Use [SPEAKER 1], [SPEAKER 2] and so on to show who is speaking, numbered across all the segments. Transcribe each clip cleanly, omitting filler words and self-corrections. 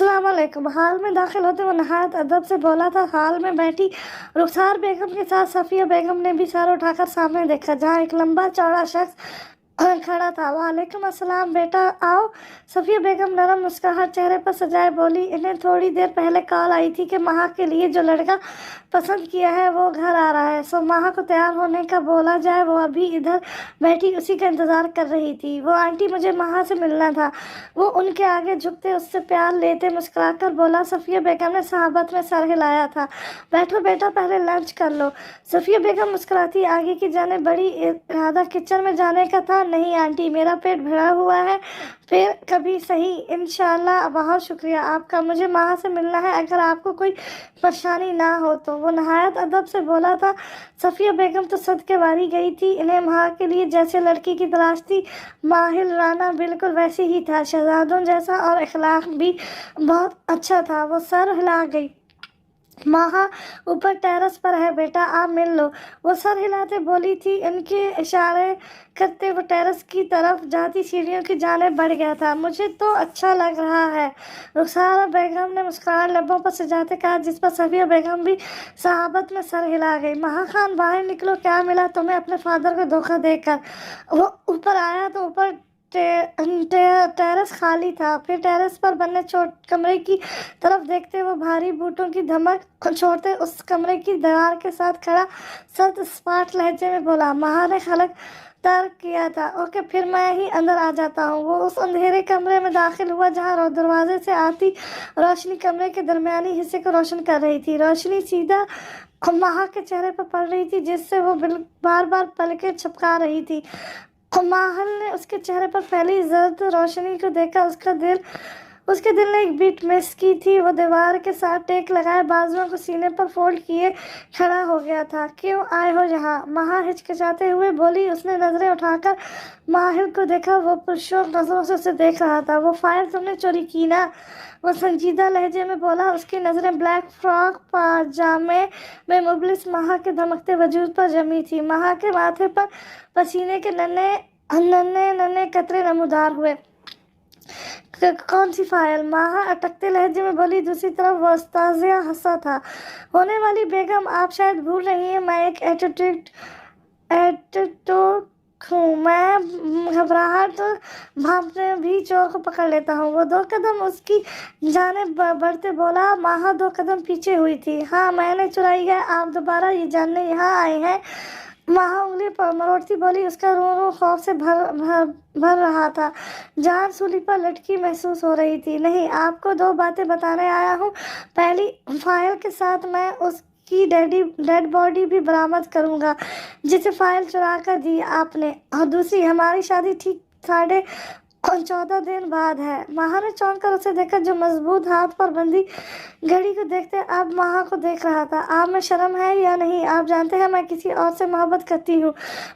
[SPEAKER 1] अस्सलाम वालेकुम। हाल में दाखिल होते वो नहायत अदब से बोला था। हाल में बैठी रुखसार बेगम के साथ सफ़िया बेगम ने भी सर उठाकर सामने देखा, जहाँ एक लंबा चौड़ा शख्स खड़ा था। वालेकुम अस्सलाम बेटा, आओ। सफ़िया बेगम नरम मुस्कुराहट चेहरे पर सजाए बोली, इन्हें थोड़ी देर पहले कॉल आई थी कि माहा के लिए जो लड़का पसंद किया है वो घर आ रहा है, सो माहा को तैयार होने का बोला जाए। वो अभी इधर बैठी उसी का इंतज़ार कर रही थी। वो आंटी, मुझे माहा से मिलना था। वो उनके आगे झुकते उससे प्यार लेते मुस्कुराकर बोला। सफ़िया बेगम ने सहाबत में सर हिलाया था। बैठो बेटा, पहले लंच कर लो। सफ़िया बेगम मुस्कुराती आगे की जाने बड़ी। इरादा किचन में जाने का था। नहीं आंटी, मेरा पेट भरा हुआ है, फिर कभी सही इंशाल्लाह। बहुत शुक्रिया आपका, मुझे माहा से मिलना है, अगर आपको कोई परेशानी ना हो तो। वो नहायत अदब से बोला था। सफ़िया बेगम तो सदके वारी गई थी। इन्हें माहा के लिए जैसे लड़की की तलाश थी, माहिल राना बिल्कुल वैसे ही था, शहजादों जैसा, और इखलाक भी बहुत अच्छा था। वो सर हिला गई। माहा ऊपर टेरेस पर है बेटा, आप मिल लो। वो सर हिलाते बोली थी। इनके इशारे करते वो टेरेस की तरफ जाती सीढ़ियों की जानिब बढ़ गया था। मुझे तो अच्छा लग रहा है, रुखसारा बेगम ने मुस्कुराहट लबों पर सजाते कहा, जिस पर सफ़िया बेगम भी सहाबत में सर हिला गई। माहा खान, बाहर निकलो, क्या मिला तुम्हें अपने फादर को धोखा देकर? वो ऊपर आया तो ऊपर टेरेस खाली था। फिर टेरेस पर बने कमरे की तरफ देखते वो भारी बूटों की धमक छोड़ते उस कमरे की दीवार के साथ खड़ा सख्त स्पाट लहजे में बोला। माहा ने खलक तर्क किया था। ओके, फिर मैं ही अंदर आ जाता हूँ। वो उस अंधेरे कमरे में दाखिल हुआ जहाँ दरवाजे से आती रोशनी कमरे के दरमियानी हिस्से को रोशन कर रही थी। रोशनी सीधा माहा के चेहरे पर पड़ रही थी, जिससे वो बार बार पलकें झपका रही थी। माहल ने उसके चेहरे पर फैली जर्द रोशनी को देखा। उसके दिल ने एक बीट मिस की थी। वो दीवार के साथ टेक लगाए बाजुओं को सीने पर फोल्ड किए खड़ा हो गया था। क्यों आए हो यहाँ? माहा हिचकिचाते हुए बोली। उसने नजरें उठाकर माहिल को देखा। वो पुरशौक नजरों से उसे देख रहा था। वो फाइल तुमने चोरी की ना? वो संजीदा लहजे में बोला। उसकी नजरें ब्लैक फ्रॉक पाजामे में मुबलिस माहा के धमकते वजूद पर जमी थी। माहा के माथे पर पसीने के नन्हे नन्हे नन्हे कतरे नमूदार हुए। कौन सी फाइल? माहा अटकते लहजे में बोली। दूसरी तरफ वो अस्ताज़िया हंसा था। होने वाली बेगम, आप शायद भूल रही हैं, मैं एक एटीट्यूड हूँ। मैं घबराहट भांपने भी चोर को पकड़ लेता हूँ। वो 2 कदम उसकी जानिब बढ़ते बोला। माहा 2 कदम पीछे हुई थी। हाँ, मैंने चुराई है। आप दोबारा ये जानने यहाँ आए हैं? माहा उंगली पर मरोड़ती बोली। उसका रो खौफ से भर रहा था। जान सूली पर लटकी महसूस हो रही थी। नहीं, आपको 2 बातें बताने आया हूँ। पहली, फाइल के साथ मैं उसकी डेड बॉडी भी बरामद करूँगा, जिसे फाइल चुरा कर दी आपने। और दूसरी, हमारी शादी ठीक 14.5 दिन बाद है। माहा ने चौंक कर उसे देखा, जो मजबूत हाथ पर बंधी घड़ी को देखते अब माहा को देख रहा था। आप में शर्म है या नहीं? आप जानते हैं मैं किसी और से मोहब्बत करती हूँ।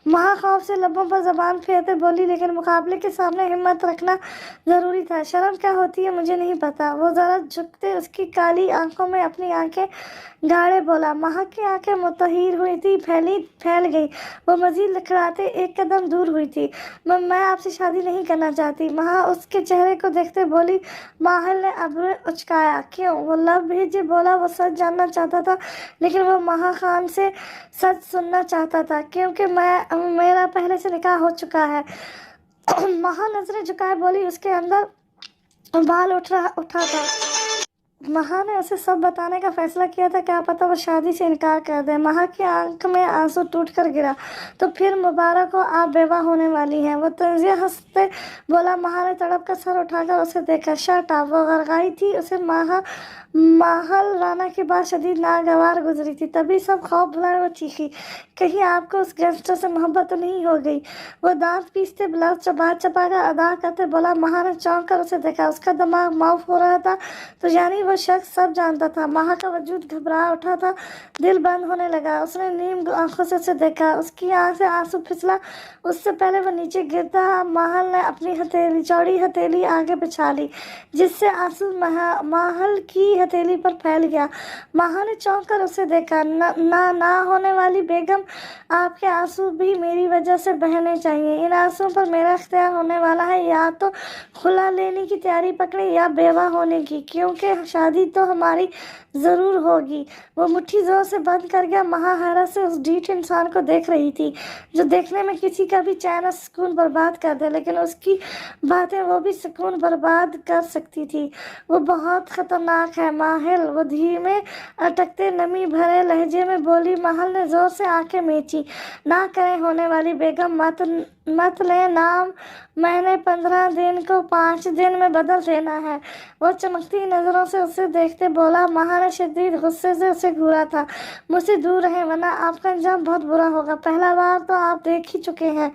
[SPEAKER 1] माहा खौफ से लबों पर जबान फेरते बोली, लेकिन मुकाबले के सामने हिम्मत रखना जरूरी था। शर्म क्या होती है मुझे नहीं पता। वो जरा झुकते उसकी काली आंखों में अपनी आंखें गाड़े बोला। माहा की आंखें मुतहिर हुई थी, फैल गई। वो मजीद लड़खड़ाते 1 कदम दूर हुई थी। मैं आपसे शादी नहीं करना चाहती। माहा उसके चेहरे को देखते बोली। माहिल ने अब्र उचकाया। क्यों? वो लब भेजे बोला। वो सच जानना चाहता था, लेकिन वो माहा खान से सच सुनना चाहता था, क्योंकि मेरा पहले से निकाह हो चुका है। माहा नजरें झुकाए बोली। उसके अंदर बाल उठा था। माहा ने उसे सब बताने का फैसला किया था। क्या पता वो शादी से इनकार कर दे। माहा की आंख में आंसू टूट कर गिरा। तो फिर मुबारक हो, आप बेवा होने वाली हैं। वो तंजिया हंसते बोला। माहा ने तड़प कर सर उठाकर उसे देखा। Shut up! वो गड़गड़ाई थी। उसे माहल राना की बात शदीद नागवार गुजरी थी। तभी सब खौफ भुलाए वो चीखी, कहीं आपको उस गैंगस्टर से मोहब्बत तो नहीं हो गई? वो दांत पीसते ब्लाउज चबा कर अदा करते बोला। माहा ने चौंक कर उसे देखा। उसका दिमाग माफ हो रहा था। तो यानी वो वो शख्स सब जानता था। महा का वजूद घबरा उठा था, दिल बंद होने लगा। उसने नीम आंखों से उसे देखा, उसकी आंख से आंसू फिसला। उससे पहले वो नीचे गिरता, महल ने अपनी चौड़ी हथेली आगे बिछा ली, जिससे आंसू महल की हथेली पर फैल गया। महा ने चौंक कर उसे देखा। ना होने वाली बेगम, आपके आंसू भी मेरी वजह से बहने चाहिए। इन आंसुओं पर मेरा इख्तियार होने वाला है, या तो खुला लेने की तैयारी पकड़े या बेवा होने की, क्योंकि शादी तो हमारी ज़रूर होगी। वो मुट्ठी जोर से बंद कर गया। महा हैरत से उस ढीठ इंसान को देख रही थी, जो देखने में किसी का भी चैन और सुकून बर्बाद कर दे, लेकिन उसकी बातें वो भी सुकून बर्बाद कर सकती थी। वो बहुत ख़तरनाक है माहिल, वो धीमे अटकते नमी भरे लहजे में बोली। महल ने ज़ोर से आंखें मींची। ना करें होने वाली बेगम, मत ले नाम, मैंने 15 दिन को 5 दिन में बदल देना है। वो चमकती नज़रों से उसे देखते बोला। महा ने शदीद गुस्से से उसे घूरा था। मुझसे दूर रहें, वरना आपका अंजाम बहुत बुरा होगा। पहला बार तो आप देख ही चुके हैं।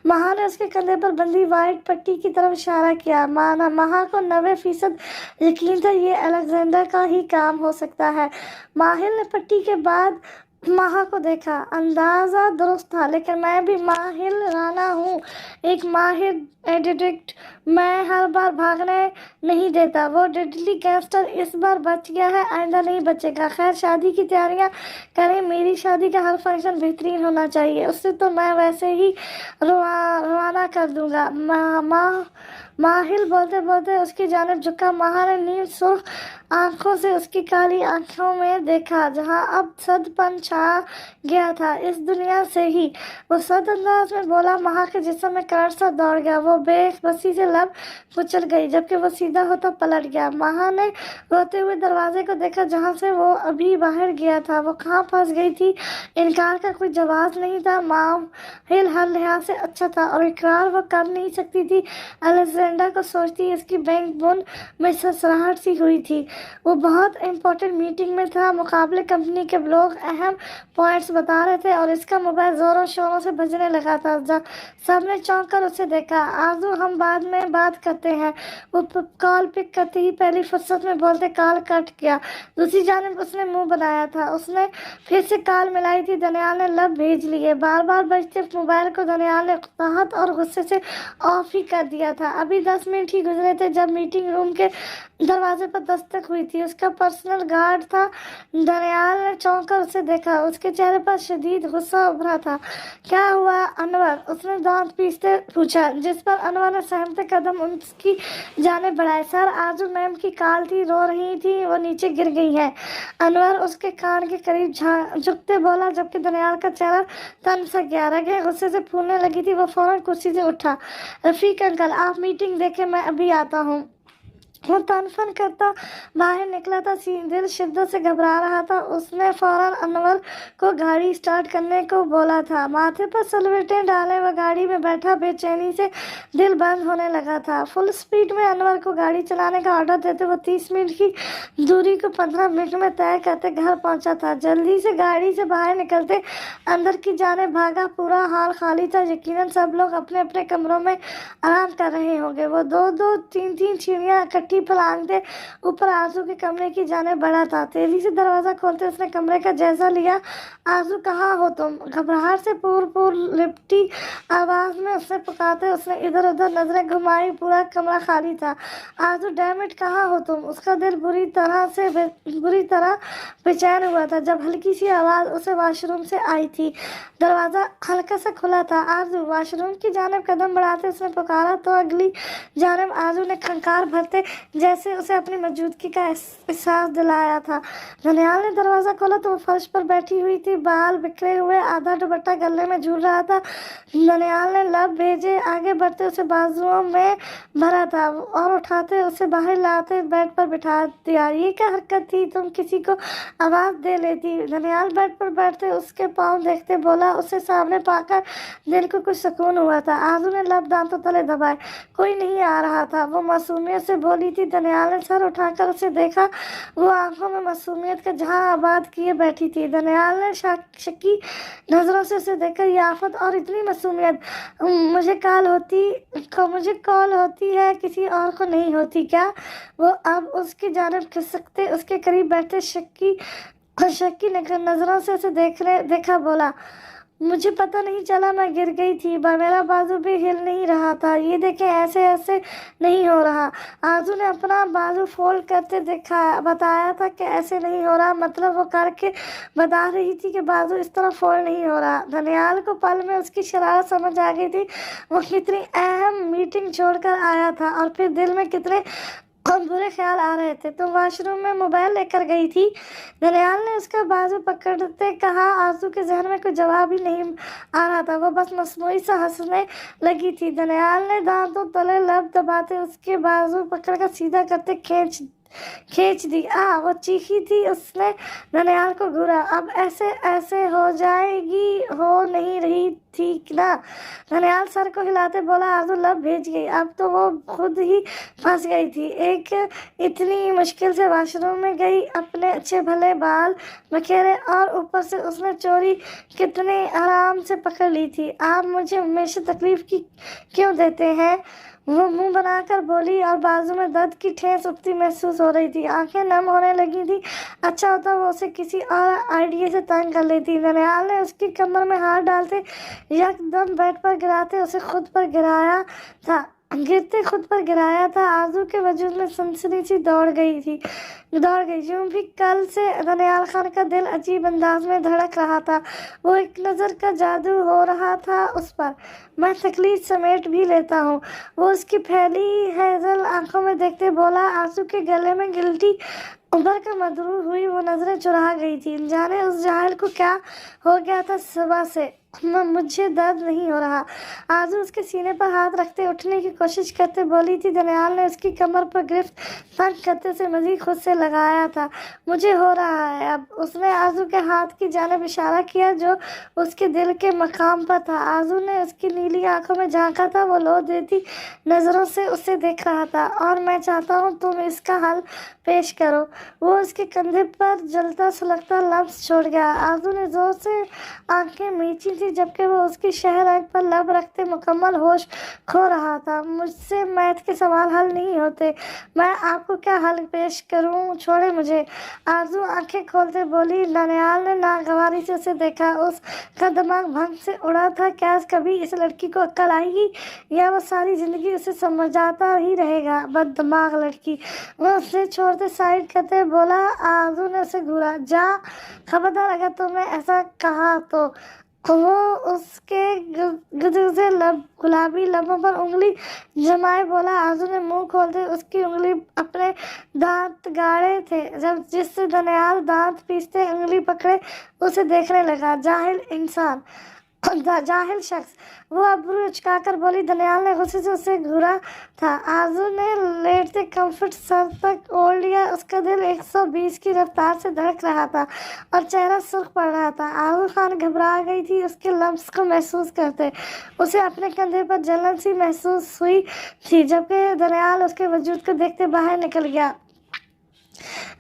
[SPEAKER 1] महा ने उसके कंधे पर बंधी वाइट पट्टी की तरफ इशारा किया। महा को 90% यकीन था ये अलेक्जेंडर का ही काम हो सकता है। माहिल ने पट्टी के बाद महा को देखा। अंदाज़ा दुरुस्त था, लेकिन मैं भी माहिल राना हूँ, एक माहिर डिटेक्टिव। मैं हर बार भागने नहीं देता। वो डेडली गैंगस्टर इस बार बच गया है, आइंदा नहीं बचेगा। खैर, शादी की तैयारियां करें। मेरी शादी का हर फंक्शन बेहतरीन होना चाहिए, उससे तो मैं वैसे ही रवाना कर दूंगा। माहिल बोलते बोलते उसकी जानिब झुका। महा ने नीम सुर्ख आंखों से उसकी काली आंखों में देखा, जहां अब सदपन छा गया था इस दुनिया से ही। वो सद अंदाज में बोला। महा के जिस्म में करंट सा दौड़ गया। वो बेबसी से लब कुचल गई, जबकि वो सीधा होता पलट गया। महा ने रोते हुए दरवाजे को देखा, जहां से वो अभी बाहर गया था। वो कहाँ फंस गई थी? इनकार का कोई जवाब नहीं था। माहिल हर लिहाज से अच्छा था, और इकरार वो कर नहीं सकती थी। अलेक्जेंडर को सोचती इसकी बैंक बुन में ससराहट सी हुई थी। वो बहुत इम्पोर्टेंट मीटिंग में था। मुकाबले कंपनी के लोग अहम पॉइंट्स बता रहे थे, और इसका मोबाइल जोरों शोरों से बजने लगा था। सबने चौंक कर उसे देखा। आरजू, हम बाद में बात करते हैं। वो कॉल पिक करते ही पहली फुर्सत में बोलते कॉल कट किया। दूसरी जानिब उसने मुंह बनाया था। उसने फिर से कॉल मिलाई थी। दनियाल ने लब भेज लिए। बार बार बजते मोबाइल को दनियाल ने ताहत और गुस्से से ऑफ ही कर दिया था। अभी 10 मिनट ही गुजरे थे जब मीटिंग रूम के दरवाजे पर दस्तक हुई थी। उसका पर्सनल गार्ड था। दनियाल ने चौंक कर उसे देखा। उसके चेहरे पर शदीद गुस्सा उभरा था। क्या हुआ अनवर? उसने दांत पीसते पूछा, जिस पर अनवर ने सहमते कदम उसकी जानिब बढ़ाए। सर, आरजू मैम की कॉल थी, रो रही थी, वो नीचे गिर गई है। अनवर उसके कान के करीब झुकते बोला, जबकि दनियाल का चेहरा तन सा गया। रगें गुस्से से फूलने लगी थी। वो फौरन कुर्सी से उठा। रफीक अंकल, आप मीटिंग देखें, मैं अभी आता हूँ। वो तनफन करता बाहर निकला था। दिल शिद्दत से घबरा रहा था। उसने फौरन अनवर को गाड़ी स्टार्ट करने को बोला था। माथे पर सलवटें डाले वह गाड़ी में बैठा। बेचैनी से दिल बंद होने लगा था। फुल स्पीड में अनवर को गाड़ी चलाने का ऑर्डर देते वो 30 मिनट की दूरी को 15 मिनट में तय करते घर पहुंचा था। जल्दी से गाड़ी से बाहर निकलते अंदर की जाने भागा। पूरा हॉल खाली था। यकीनन सब लोग अपने अपने कमरों में आराम कर रहे होंगे। वो 2-2, 3-3 सीढ़ियाँ पलांगते ऊपर आरजू के कमरे की जाने बढ़ा था। तेजी से दरवाजा खोलते उसने कमरे का जायजा लिया। आरजू, कहाँ हो तुम? घबराहट से पूर लिपटी आवाज में उसने पुकारते उसने इधर उधर नजरें घुमाई। पूरा कमरा खाली था। आरजू, डैम इट, कहाँ हो तुम? उसका दिल बुरी तरह बेचैन हुआ था जब हल्की सी आवाज उसे वॉशरूम से आई थी। दरवाजा हल्का सा खुला था। आरजू, वॉशरूम की जानिब कदम बढ़ाते उसने पुकारा तो अगली जानिब आरजू ने खंकार भरते जैसे उसे अपनी मौजूदगी का एहसास दिलाया था। दनियाल ने दरवाज़ा खोला तो वो फर्श पर बैठी हुई थी। बाल बिखरे हुए, आधा दुपट्टा गले में झूल रहा था। दनियाल ने लब भेजे। आगे बढ़ते उसे बाजुओं में भरा था और उठाते उसे बाहर लाते बेड पर बिठा दिया। ये क्या हरकत थी? तुम किसी को आवाज़ दे लेती। दनियाल बेड पर बैठते उसके पाँव देखते बोला। उसे सामने पाकर दिल को कुछ सुकून हुआ था। आरजू ने लब दांतों तले दबाए। कोई नहीं आ रहा था। वो मासूमियत से बोली थी। दनियाल ने सर उठाकर उसे देखा। वो आंखों में मासूमियत का जहां आबाद किए बैठी थी। दनियाल ने शक्की नजरों से उसे देखकर, ये आफत और इतनी मासूमियत, मुझे कॉल होती है, किसी और को नहीं होती क्या? वो अब उसकी जानिब खिसकते उसके करीब बैठे शक्की ने नजरों से उसे देखा, बोला, मुझे पता नहीं चला, मैं गिर गई थी, मेरा बाजू भी हिल नहीं रहा था। ये देखें, ऐसे नहीं हो रहा। आरजू ने अपना बाजू फोल्ड करते बताया था कि ऐसे नहीं हो रहा, मतलब वो करके बता रही थी कि बाजू इस तरह फोल्ड नहीं हो रहा। दनियाल को पल में उसकी शरारत समझ आ गई थी। वो कितनी अहम मीटिंग छोड़कर आया था और फिर दिल में कितने बुरे ख्याल आ रहे थे। तुम वाशरूम में मोबाइल लेकर गई थी? दनियाल ने उसका बाजू पकड़ते कहा। आरजू के जहन में कोई जवाब ही नहीं आ रहा था, वो बस मसनूई सा हंसने लगी थी। दनियाल ने दांतों तले लब दबाते उसके बाजू पकड़कर सीधा करते खींच दी। वो चीखी थी। उसने दनियाल को घूरा। अब ऐसे हो जाएगी, हो नहीं रही थी ना? दनियाल सर को हिलाते बोला। आरजू लब भेज गई। अब तो वो खुद ही फंस गई थी। इतनी मुश्किल से वॉशरूम में गई, अपने अच्छे भले बाल बखेरे और ऊपर से उसने चोरी कितने आराम से पकड़ ली थी। आप मुझे हमेशा तकलीफ क्यों देते हैं? वो मुंह बनाकर बोली और बाजू में दर्द की ठेस उठती महसूस हो रही थी। आंखें नम होने लगी थी। अच्छा होता वो उसे किसी और आइडिया से तंग कर लेती। दनियाल ने उसकी कमर में हाथ डालते यकदम बेड पर गिराते उसे खुद पर गिराया था। आरजू के वजूद में सनसनी सी दौड़ गई। यूं भी कल से दनियाल खान का दिल अजीब अंदाज में धड़क रहा था। वो एक नज़र का जादू हो रहा था उस पर। मैं तकलीफ समेट भी लेता हूँ। वो उसकी फैली हैजल आंखों में देखते बोला। आंसू के गले में गिल्टी उभर कर मदरूर हुई। वो नजरें चुरा गई थी। जाने उस जाहिल को क्या हो गया था सुबह से। मुझे दर्द नहीं हो रहा। आरजू उसके सीने पर हाथ रखते उठने की कोशिश करते बोली थी। दनियाल ने उसकी कमर पर गिरफ्त तंग करते उसे मजीद खुद से लगाया था। मुझे हो रहा है अब। उसने आरजू के हाथ की जानिब इशारा किया जो उसके दिल के मकाम पर था। आरजू ने उसकी नीली आंखों में झांका था। वो लो देती नज़रों से उसे देख रहा था। और मैं चाहता हूँ तुम इसका हल पेश करो। वो उसके कंधे पर जलता सुलगता लफ्ज़ छोड़ गया। आरजू ने जोर से आंखें मीची थी जबकि वो उसकी शहर आग पर लब रखते मुकम्मल होश खो रहा था। मुझसे मैथ के सवाल हल नहीं होते। मैं आपको क्या हल पेश करूं? छोड़े मुझे। आरजू आंखें खोलते बोली। दनियाल ने नागवारी से उसे देखा। उसका दिमाग भंग से उड़ा था। क्या कभी इस लड़की को अक्ल आएगी या वो सारी जिंदगी उसे समझाता ही रहेगा? बददिमाग लड़की। वो उसे छोड़ते साइड करते बोला। आरजू ने उसे घूरा। जा, खबरदार अगर तुमने ऐसा कहा तो। वो उसके गुदगुदे गुलाबी लबों पर उंगली जमाए बोला। आरजू ने मुंह खोलते उसकी उंगली अपने दांत गाड़े थे जब जिससे दनियाल दांत पीसते उंगली पकड़े उसे देखने लगा। जाहिल शख्स। वो अब्रू उचकाकर बोली। दनियाल ने गुस्से से उसे घूरा था। आरजू ने लेटते कंफर्ट सर तक ओढ़ लिया। उसका दिल 120 की रफ्तार से धड़क रहा था और चेहरा सुर्ख पड़ रहा था। आरजू खान घबरा गई थी उसके लफ्ज़ को महसूस करते। उसे अपने कंधे पर जलन सी महसूस हुई थी जबकि दनियाल उसके वजूद को देखते बाहर निकल गया।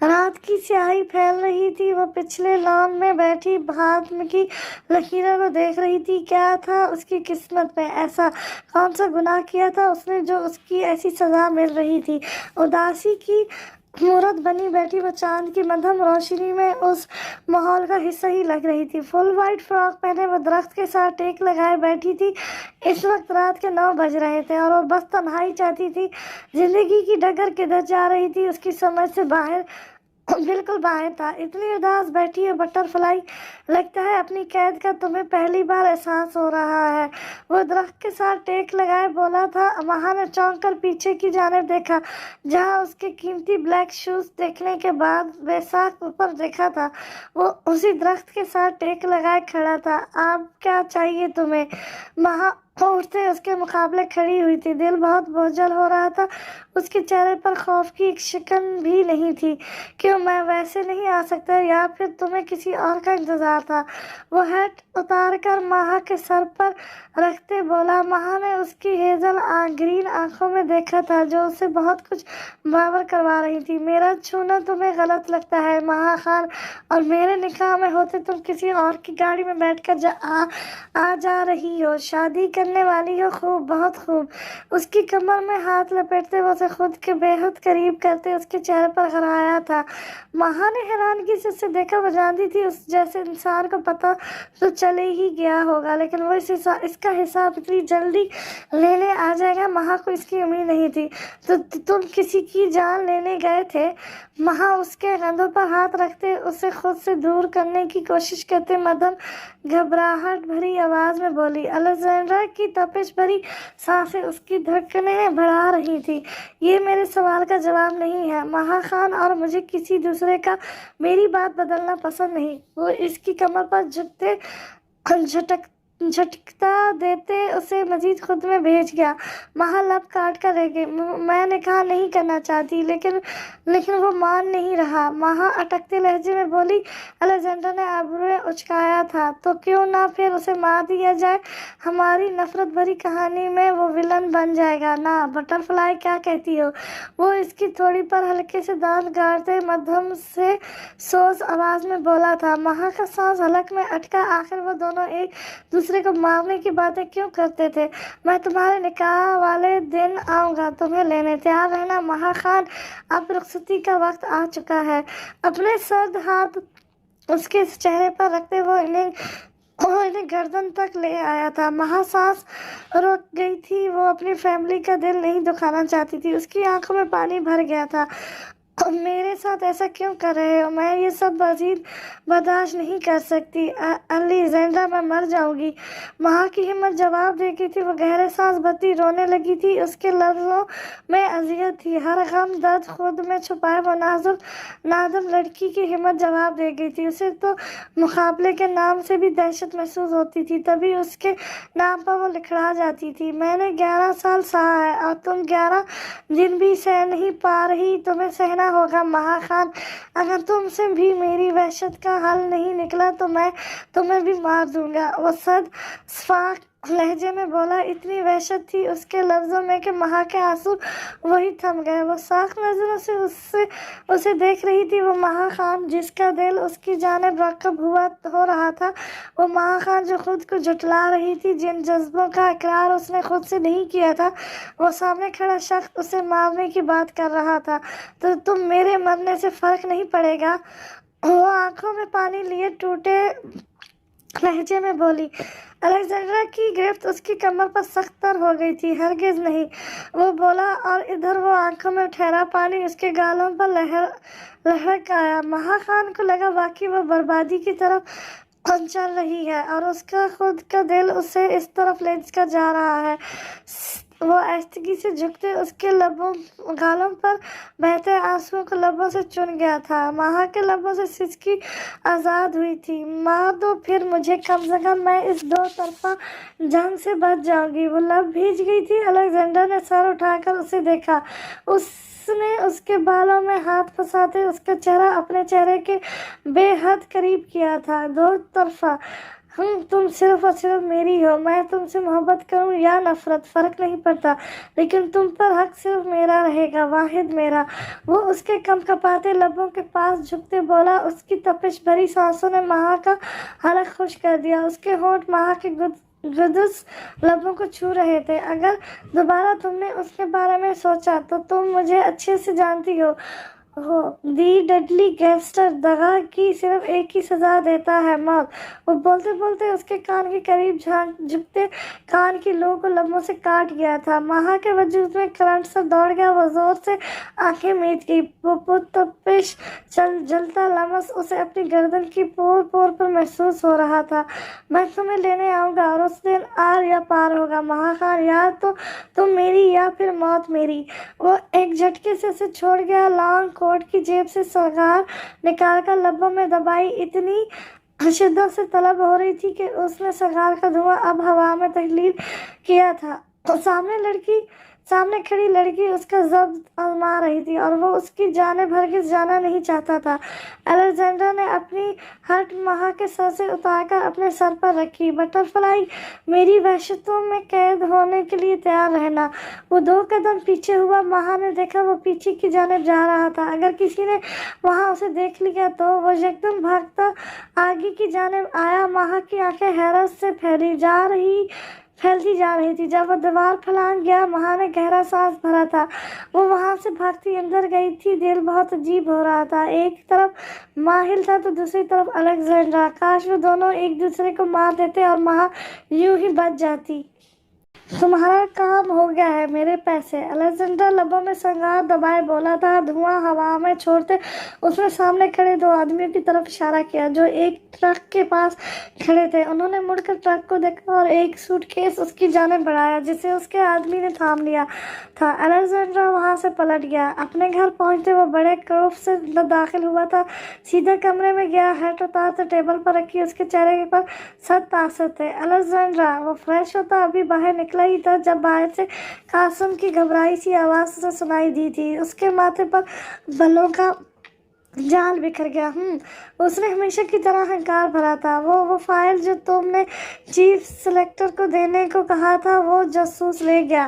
[SPEAKER 1] रात की स्याही फैल रही थी। वो पिछले लॉन में बैठी हाथ की लकीरों को देख रही थी। क्या था उसकी किस्मत में? ऐसा कौन सा गुनाह किया था उसने जो उसकी ऐसी सज़ा मिल रही थी? उदासी की मूरत बनी बैठी वो चांद की मध्यम रोशनी में उस माहौल का हिस्सा ही लग रही थी। फुल वाइट फ्रॉक पहने वो दरख्त के साथ टेक लगाए बैठी थी। इस वक्त रात के 9 बज रहे थे और वो बस तन्हाई चाहती थी। जिंदगी की डगर किधर जा रही थी उसकी समझ से बिल्कुल बाहर था। इतनी उदास बैठी है बटरफ्लाई। लगता है अपनी कैद का तुम्हें पहली बार एहसास हो रहा है। वो दरख्त के साथ टेक लगाए बोला था। वहाँ ने चौंक कर पीछे की जानिब देखा जहाँ उसके कीमती ब्लैक शूज देखने के बाद बैसाख ऊपर देखा था। वो उसी दरख्त के साथ टेक लगाए खड़ा था। अब क्या चाहिए तुम्हें? اٹھتے اس کے مقابلے کھڑی ہوئی تھی۔ دل بہت بوجھل ہو رہا تھا، اس کے چہرے پر خوف کی ایک شکن بھی نہیں تھی۔ کیوں میں ویسے نہیں آ سکتا، یا پھر تمہیں کسی اور کا انتظار تھا؟ وہ ہیٹ اتار کر ماہا کے سر پر رکھتے بولا۔ ماہا نے اس کی ہیزل گرین آنکھوں میں دیکھا تھا جو اسے بہت کچھ باور کروا رہی تھی۔ میرا چھونا تمہیں غلط لگتا ہے ماہا خان، اور میرے نکاح میں ہوتے تم کسی اور کی گاڑی میں بیٹھ کر آ جا رہی ہو، شادی کرنے والی ہو۔ خوب، بہت خوب۔ اس کی کمر میں ہاتھ لپیٹتے وہ اسے خود کے بے حد قریب کرتے اس کے چہرے پر غرایا تھا۔ ماہا نے حیرانگی سے اسے دیکھا۔ وہ جانتی تھی اس جیسے انسان کو پتہ تو چلے ہی گیا ہوگا، لیکن وہ اس کا حساب اتنی جلدی لینے آ جائے گا، ماہا کو اس کی امید نہیں تھی۔ تو تم کسی کی جان لینے گئے تھے؟ ماہا اس کے کندھوں پر ہاتھ رکھتے اسے خود سے دور کرنے کی کوشش کرتے مدھم گھبراہٹ بھری آواز میں بولی۔ الیگزینڈرا کی تپش بھری سانسیں اس کی دھڑکنیں بڑھا رہی تھیں۔ یہ میرے سوال کا جواب نہیں ہے ماہا خان، اور مجھے کسی دوسرے کا میری بات بدلنا پسند نہیں۔ وہ اس کی کمر پر جھٹکا دیتے اسے مزید خود میں بھیج گیا۔ ماہا لب کاٹ کر رہ گئی۔ میں نکاح نہیں کرنا چاہتی، لیکن وہ مان نہیں رہا۔ ماہا اٹکتے لہجے میں بولی۔ الیگزینڈر نے ابرویں اچکایا تھا۔ تو کیوں نہ پھر اسے مار دیا جائے؟ ہماری نفرت بھری کہانی میں وہ ولن بن جائے گا نا؟ بٹر فلائی کیا کہتی ہو؟ وہ اس کی تھوڑی پر ہلکے سے دانت گاڑتے مدھم سے سوز آواز میں بولا تھا۔ ماہا کا سانس حلق میں اٹکا۔ آخر وہ دونوں ایک دوسرے کو مارنے کی باتیں کیوں کرتے تھے؟ میں تمہارے نکاح والے دن آؤں گا تمہیں لینے، تیار رہنا ماہا خان۔ اب رخصتی کا وقت آ چکا ہے۔ اپنے سرد ہاتھ اس کے چہرے پر رکھتے وہ انہیں گردن تک لے آیا تھا۔ ماہا سانس روک گئی تھی۔ وہ اپنی فیملی کا دل نہیں دکھانا چاہتی تھی۔ اس کی آنکھوں میں پانی بھر گیا تھا۔ میرے ساتھ ایسا کیوں کر رہے ہو؟ میں یہ سب مزید برداشت نہیں کر سکتی الیگزینڈرا، میں مر جاؤں گی۔ ماہا کی ہمت جواب دے گئی تھی۔ وہ گہرے سانس بھرتی رونے لگی تھی۔ اس کے لفظوں میں اذیت تھی، ہر غم درد خود میں چھپائے وہ نازک نادم لڑکی کی ہمت جواب دے گئی تھی۔ اسے تو مقابلے کے نام سے بھی دہشت محسوس ہوتی تھی، تبھی اس کے نام پر وہ لکھڑا جاتی تھی۔ میں نے 11 سال سہا ہے اور تم 11 دن بھی سہ نہیں پا رہی، تمہیں سہنا ہوگا ماہا خان۔ اگر تم سے بھی میری وحشت کا حل نہیں نکلا تو میں تمہیں بھی مار دوں گا، وہ صفاق لہجے میں بولا۔ اتنی وحشت تھی اس کے لفظوں میں کہ ماہا کے آنسو وہی تھم گئے۔ وہ صاف نظروں سے اسے دیکھ رہی تھی۔ وہ ماہا خان جس کا دل اس کی جانب راغب ہو رہا تھا، وہ ماہا خان جو خود کو جھٹلا رہی تھی، جن جذبوں کا اقرار اس نے خود سے نہیں کیا تھا۔ وہ سامنے کھڑا شخص اسے مارنے کی بات کر رہا تھا۔ تو تم میرے مرنے سے فرق نہیں پڑے گا؟ وہ آنکھوں میں پانی لیے ٹوٹے لہجے میں بولی۔ الیگزینڈرا کی گرفت اس کی کمر پر سخت تر ہو گئی تھی۔ ہرگز نہیں، وہ بولا، اور ادھر وہ آنکھوں میں ٹھہرا پانی اس کے گالوں پر لہرک آیا۔ ماہا خان کو لگا واقعی وہ بربادی کی طرف چل رہی ہے، اور اس کا خود کا دل اسے اس طرف لے کر جا رہا ہے۔ وہ آہستگی سے جھکتے اس کے گالوں پر بہتے آنسوؤں کو لبوں سے چن گیا تھا۔ ماہا کے لبوں سے سسکی آزاد ہوئی تھی۔ مار دو پھر مجھے، کم سے کم میں اس دو طرفہ جنگ سے بچ جاؤں گی۔ وہ لب بھیج گئی تھی۔ الیگزینڈر نے سر اٹھا کر اسے دیکھا۔ اس نے اس کے بالوں میں ہاتھ پھنساتے اس کا چہرہ اپنے چہرے کے بے حد قریب کیا تھا۔ دو طرفہ، تم صرف اور صرف میری ہو۔ میں تم سے محبت کروں یا نفرت فرق نہیں پڑتا، لیکن تم پر حق صرف میرا رہے گا، واحد میرا۔ وہ اس کے کپکپاتے لبوں کے پاس جھکتے بولا۔ اس کی تپش بھری سانسوں نے ماہا کا حلق خشک کر دیا۔ اس کے ہونٹ ماہا کے گدس لبوں کو چھو رہے تھے۔ اگر دوبارہ تم نے اس کے بارے میں سوچا تو تم مجھے اچھے سے جانتی ہو دی ڈڈلی گینگسٹر دغا کی صرف ایک ہی سزا دیتا ہے، موت۔ وہ بولتے بولتے اس کے کان کے قریب جھکتے کان کی لو کو لبوں سے کاٹ گیا تھا۔ ماہا کے وجود میں کرنٹ سا دوڑ گیا۔ وہ زور سے آنکھیں میچ گئی۔ وہ پرتپش جلتا لمس اسے اپنی گردن کی پور پور پر محسوس ہو رہا تھا۔ میں تمہیں لینے آؤں گا، اور اس دن آر یا پار ہوگا ماہا خان، یا تو تم میری یا پھر موت میری۔ وہ ایک جھٹکے سے اسے چھوڑ گیا۔ لانگ کوٹ کی جیب سے سگار نکال کر لبوں میں دبائی۔ اتنی शिद्दत से तलब हो रही थी कि उसने सिगार का धुआं अब हवा में तहलील किया था। तो सामने खड़ी लड़की उसका जब्त आजमा रही थी और वो उसकी जानिब हरगिज़ जाना नहीं चाहता था। अलेक्जेंडर ने अपनी हट महा के सर से उतारकर अपने सर पर रखी। बटरफ्लाई, मेरी वहशतों में कैद होने के लिए तैयार रहना। वो 2 कदम पीछे हुआ। महा ने देखा वो पीछे की जानिब जा रहा था। अगर किसी ने वहाँ उसे देख लिया तो वो यकदम भागता आगे की जानिब आया। महा की आंखें हैरत से फैलती जा रही थी। जब वो दीवार फलांग गया, महा ने गहरा सांस भरा था। वो वहां से भागती अंदर गई थी। दिल बहुत अजीब हो रहा था। एक तरफ माहिल था तो दूसरी तरफ अलेक्जेंड्रा। काश वो दोनों एक दूसरे को मार देते और महा यूं ही बच जाती। तुम्हारा काम हो गया है, मेरे पैसे। अलेक्जेंडर लबों में संगार दबाए बोला था। धुआं हवा में छोड़ते उसने सामने खड़े 2 आदमियों की तरफ इशारा किया जो एक ट्रक के पास खड़े थे। उन्होंने मुड़कर ट्रक को देखा और एक सूटकेस उसकी जानिब बढ़ाया जिसे उसके आदमी ने थाम लिया था। अलेक्जेंडर वहां से पलट गया। अपने घर पहुंचते वो बड़े खौफ से दाखिल हुआ था। सीधा कमरे में गया। हैट उतारते टेबल पर रखी। उसके चेहरे पर 7 तासर थे। अलेक्जेंडर, वो फ्रेश होता अभी बाहर निकला ही था जब बाहर से कासिम की घबराई सी आवाज उसे सुनाई दी थी। उसके माथे पर बलों का जाल बिखर गया। उसने हमेशा की तरह अहंकार भरा था। वो फाइल जो तुमने चीफ सेलेक्टर को देने को कहा था वो जासूस ले गया।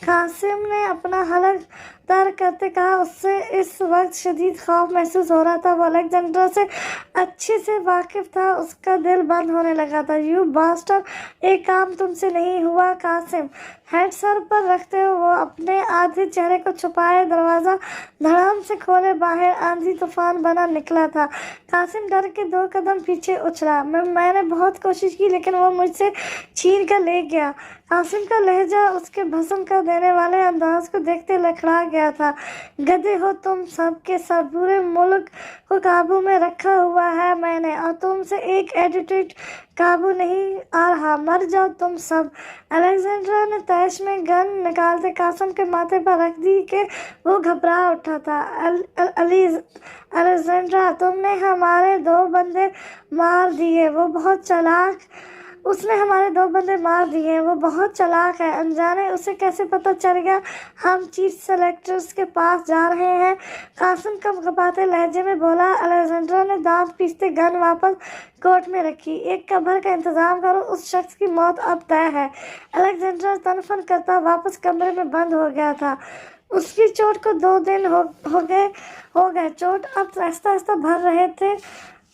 [SPEAKER 1] कासिम ने अपना हलक तर्क करते कहा। उससे इस वक्त शदीद खौफ महसूस हो रहा था। वो अलेक्जेंडर से अच्छे से वाकिफ था। उसका दिल बंद होने लगा था। यू बास्टर, एक काम तुमसे नहीं हुआ। कासिम हेड सर पर रखते हुए वो अपने आधे चेहरे को छुपाए दरवाज़ा धड़ाम से खोले। बाहर आंधी तूफान बना निकला था। कासिम डर के 2 कदम पीछे उछला। मैंने बहुत कोशिश की लेकिन वो मुझसे छीन कर ले गया। कासिम का लहजा उसके भस्म कर देने वाले अंदाज को देखते लखड़ा गया था। गधे हो तुम सब के सब। पूरे मुल्क को काबू में रखा हुआ है मैंने और तुमसे एक एटीट्यूड काबू नहीं आ रहा। मर जाओ तुम सब। अलेक्जेंड्रा ने तैश में गन निकालते कासिम के माथे पर रख दी कि वो घबरा उठा था। अलेक्जेंड्रा, तुमने हमारे 2 बंदे मार दिए। उसने हमारे 2 बंदे मार दिए। वो बहुत चालाक है। अनजाने उसे कैसे पता चल गया हम चीफ सेलेक्टर्स के पास जा रहे हैं? कासिम कपकपाते लहजे में बोला। अलेक्जेंड्रा ने दांत पीसते गन वापस कोट में रखी। एक कब्र का इंतजाम करो, उस शख्स की मौत अब तय है। अलेक्जेंड्रा तनफन करता वापस कमरे में बंद हो गया था। उसकी चोट को 2 दिन हो गए। चोट अब आहिस्ता आहिस्ता भर रहे थे।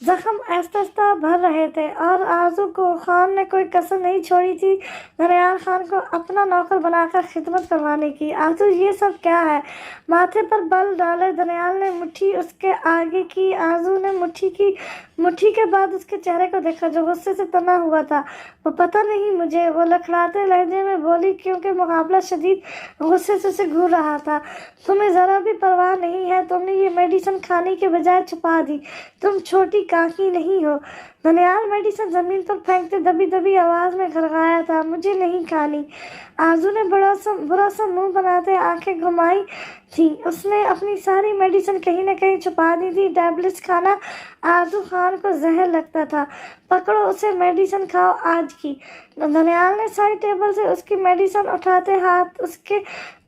[SPEAKER 1] जख्म आहिस्ता आहिस्ता भर रहे थे और आरजू को खान ने कोई कसर नहीं छोड़ी थी दनियाल खान को अपना नौकर बनाकर खिदमत करवाने की। आरजू, ये सब क्या है? माथे पर बल डाले दनियाल ने मुट्ठी उसके आगे की। आरजू ने मुट्ठी के बाद उसके चेहरे को देखा जो गुस्से से तना हुआ था। वो पता नहीं मुझे, वो लखड़ाते लहजे में बोली क्योंकि मुकाबला शदीद गुस्से से उसे घूर रहा था। तुम्हें ज़रा भी परवाह नहीं है। तुमने ये मेडिसिन खाने के बजाय छुपा दी। तुम छोटी काकी नहीं हो। दनियाल मेडिसिन जमीन पर फेंकते दबी दबी आवाज में गड़गड़ाया था। मुझे नहीं खानी। आरजू ने बुरा सा मुंह बनाते आंखें घुमाई थी। उसने अपनी सारी मेडिसिन कहीं न कहीं छुपा दी थी। टैबलेट्स खाना आरजू खान को जहर लगता था। पकड़ो उसे, मेडिसिन खाओ आज की। दनियाल ने साइड टेबल से उसकी मेडिसिन उठाते हाथ उसके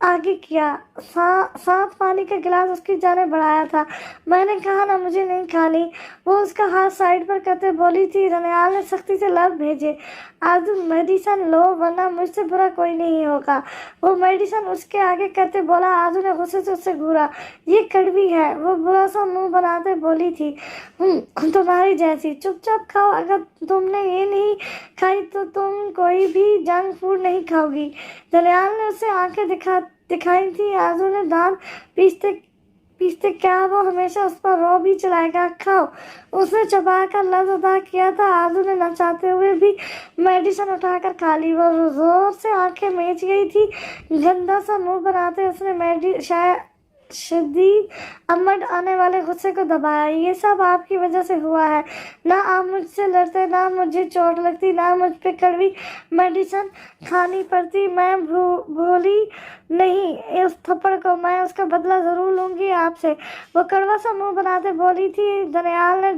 [SPEAKER 1] आगे किया। साथ पानी का गिलास उसकी जाने बढ़ाया था। मैंने कहा ना मुझे नहीं खानी। वो उसका हाथ साइड पर करते बोली थी। दनियाल ने सख्ती से लब भेजे। आरजू, मेडिसिन लो वरना मुझसे बुरा कोई नहीं होगा। वो मेडिसिन उसके आगे करते बोला। आरजू ने गुस्से से उससे घूरा। ये कड़वी है। वो बुरा सा मुंह बनाते बोली थी। तुम्हारी जैसी। चुपचाप खाओ। अगर तुमने ये नहीं खाई तो तुम कोई भी जंक फूड नहीं खाओगी। दनियाल ने उसे आंखें दिखाई थी। आरजू ने दांत पीसते क्या वो हमेशा उस पर रौब ही चलाएगा? खाओ। उसने चबा कर लफ्ज अदा किया था। आरजू ने न चाहते हुए भी मेडिसिन उठाकर खा ली। वो जोर से आंखें मीच गई थी। गंदा सा मुंह बनाते उसने शदीद अमड आने वाले गुस्से को दबाया। ये सब आपकी वजह से हुआ है। ना आप मुझसे लड़ते, ना मुझे चोट लगती, ना मुझ पे कड़वी मेडिसिन खानी पड़ती। मैं भूली नहीं उस थप्पड़ को। मैं उसका बदला जरूर लूंगी आपसे। वो कड़वा सा मुंह बनाते बोली थी। दनियाल ने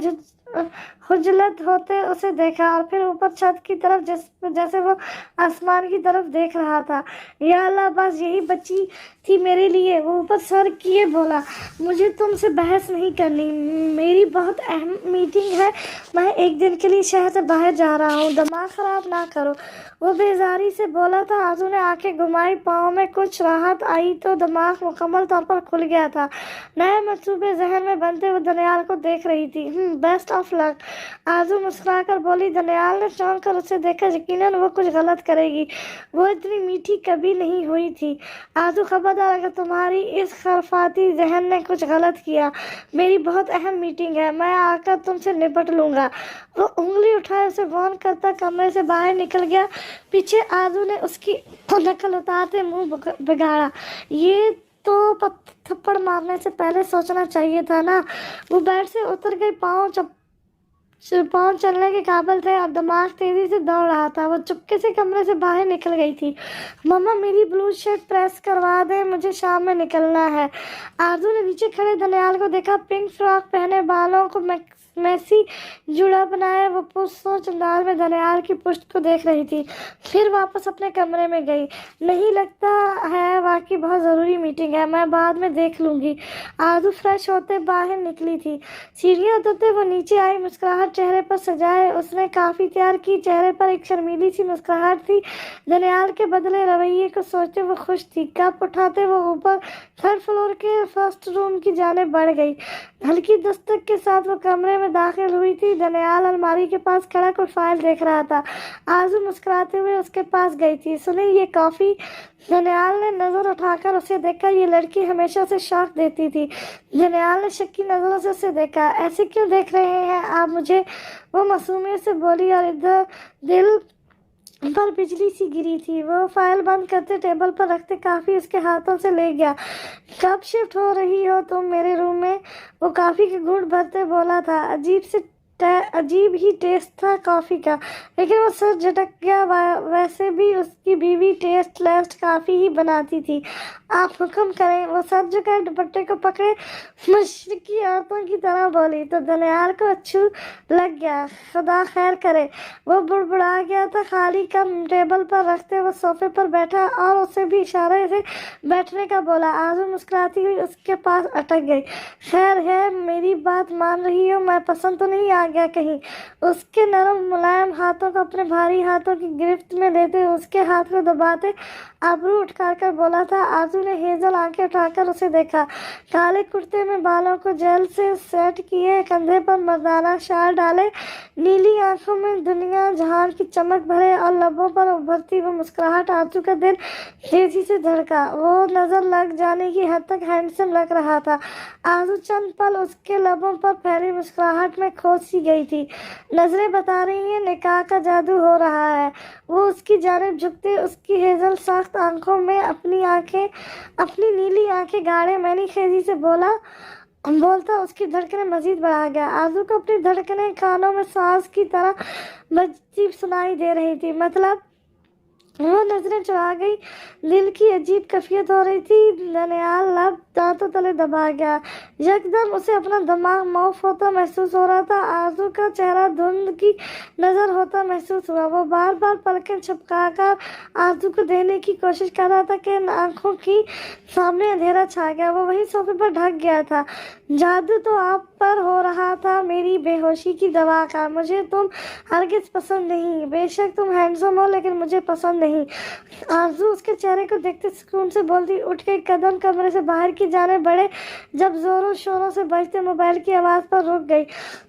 [SPEAKER 1] खुजलत होते उसे देखा और फिर ऊपर छत की तरफ जैसे वो आसमान की तरफ देख रहा था। या अल्लाह, बस यही बची थी मेरे लिए। वो ऊपर सर किए बोला, मुझे तुमसे बहस नहीं करनी, मेरी बहुत अहम मीटिंग है, मैं एक दिन के लिए शहर से बाहर जा रहा हूँ, दिमाग खराब ना करो। वो बेजारी से बोला था। आजू ने आंखें घुमाई, पाँव में कुछ राहत आई तो दिमाग मुकम्मल तौर पर खुल गया था। नए मंसूबे जहन में बनते हुए दनियाल को देख रही थी। बेस्ट ऑफ लक, आजू मुस्कुराकर बोली। दनियाल ने चौंक कर उसे देखा, यकीनन वो कुछ गलत करेगी, वो इतनी मीठी कभी नहीं हुई थी। आजू, खबरदार अगर तुम्हारी इस खरफाती जहन ने कुछ गलत किया, मेरी बहुत अहम मीटिंग है, मैं आकर तुमसे निपट लूँगा। वो उंगली उठाए उसे वार्न करता कमरे से बाहर निकल गया। पीछे आजू ने उसकी नकल उतारते मुंह बिगाड़ा। ये तो थप्पड़ मारने से पहले सोचना चाहिए था ना। वो बेड से उतर गई, पाँव चलने के काबिल थे और दिमाग तेजी से दौड़ रहा था। वो चुपके से कमरे से बाहर निकल गई थी। मम्मा, मेरी ब्लू शर्ट प्रेस करवा दे, मुझे शाम में निकलना है। आरजू ने नीचे खड़े दनियाल को देखा, पिंक फ्रॉक पहने, बालों को मैसी जुड़ा बनाए। वो पुरसोच अंदाज में दनियाल की पुष्ट को देख रही थी, फिर वापस अपने कमरे में गई। नहीं, लगता है वाकई बहुत ज़रूरी मीटिंग है, मैं बाद में देख लूँगी। आरजू फ्रेश होते बाहर निकली थी। सीढ़ियाँ उतरते वो नीचे आई, मुस्कुराहट चेहरे पर सजाए उसने काफ़ी तैयार की। चेहरे पर एक शर्मीली सी मुस्कुराहट थी। दनियाल के बदले रवैये को सोचते वो खुश थी। कप उठाते वो ऊपर थर्ड फ्लोर के फर्स्ट रूम की जाने बढ़ गई। हल्की दस्तक के साथ वो कमरे में दाखिल हुई थी। दनियाल अलमारी के पास खड़ा कोई फाइल देख रहा था। आजू मुस्कुराते हुए उसके पास गई थी। सुने, ये कॉफ़ी। दनियाल ने नज़र उठाकर उसे देखा। ये लड़की हमेशा उसे शॉक देती थी। दनियाल ने शक्की नज़रों से उसे देखा। ऐसे क्यों देख रहे हैं आप मुझे? वो मासूमियत से बोली और इधर दिल पर बिजली सी गिरी थी। वो फाइल बंद करते टेबल पर रखते काफ़ी उसके हाथों से ले गया। कब शिफ्ट हो रही हो तुम मेरे रूम में? वो कॉफ़ी के घूंट भरते बोला था। अजीब ही टेस्ट था कॉफ़ी का, लेकिन वो सर झटक गया। वैसे भी उसकी बीवी टेस्टलेस कॉफ़ी ही बनाती थी। आप हुक्म करें। वो सर झुकाए दुपट्टे को पकड़े मशरकी औरतों की तरह बोली तो दनियाल को अच्छू लग गया। खुदा खैर करे। वो बुड़बुड़ा गया था। खाली कप टेबल पर रखते वो सोफे पर बैठा और उसे भी इशारे से बैठने का बोला। आजू मुस्कुराती हुई उसके पास अटक गई। खैर है, मेरी बात मान रही हो? मैं पसंद तो नहीं आ गया कहीं? उसके नरम मुलायम हाथों को अपने भारी हाथों की गिरफ्त में लेते उसके हाथ को दबाते आबरू उठाकर बोला था। आजू ने हेजल आंखें उठाकर उसे देखा। काले कुर्ते में बालों को जेल से सेट किए, कंधे पर मर्दाना शाल डाले, नीली आंखों में दुनिया जहान की चमक भरे और लबों पर उभरती वो मुस्कुराहट। आजू का दिल तेजी से धड़का। वो नजर लग जाने की हद तक हैंडसम लग रहा था। आजू चंद पल उसके लबों पर फैली मुस्कुराहट में खो सी गई थी। नजरें बता रही हैं निकाह का जादू हो रहा है। वो उसकी जानिब झुकते उसकी हेजल सख्त आंखों में अपनी नीली आंखें गाड़े मैंने खेजी से बोलता उसकी धड़कनें मजीद बढ़ा गया। आजू को अपनी धड़कनें कानों में सांस की तरह बजती सुनाई दे रही थी। मतलब वो नजरें चुरा गई। दिल की अजीब कैफियत हो रही थी। दनियाल लब दांतों तले दबा गया। यकदम उसे अपना दिमाग माफ होता महसूस हो रहा था। आरजू का चेहरा धुंध की नजर होता महसूस हुआ। वो बार बार पलकें छपकाकर आरजू को देने की कोशिश कर रहा था कि आंखों की सामने अंधेरा छा गया। वो वही सोफे पर ढक गया था। जादू तो आप पर हो रहा था, मेरी बेहोशी की दवा का। मुझे तुम हरगिज पसंद नहीं। बेशक तुम हैंडसम हो, लेकिन मुझे पसंद नहीं। आरजू उसके चेहरे को देखते सुकून से बोलती। उठ के कदम कमरे से बाहर की जाने बढ़े, जब जोरों शोरों से बजते मोबाइल की आवाज़ पर रुक गई।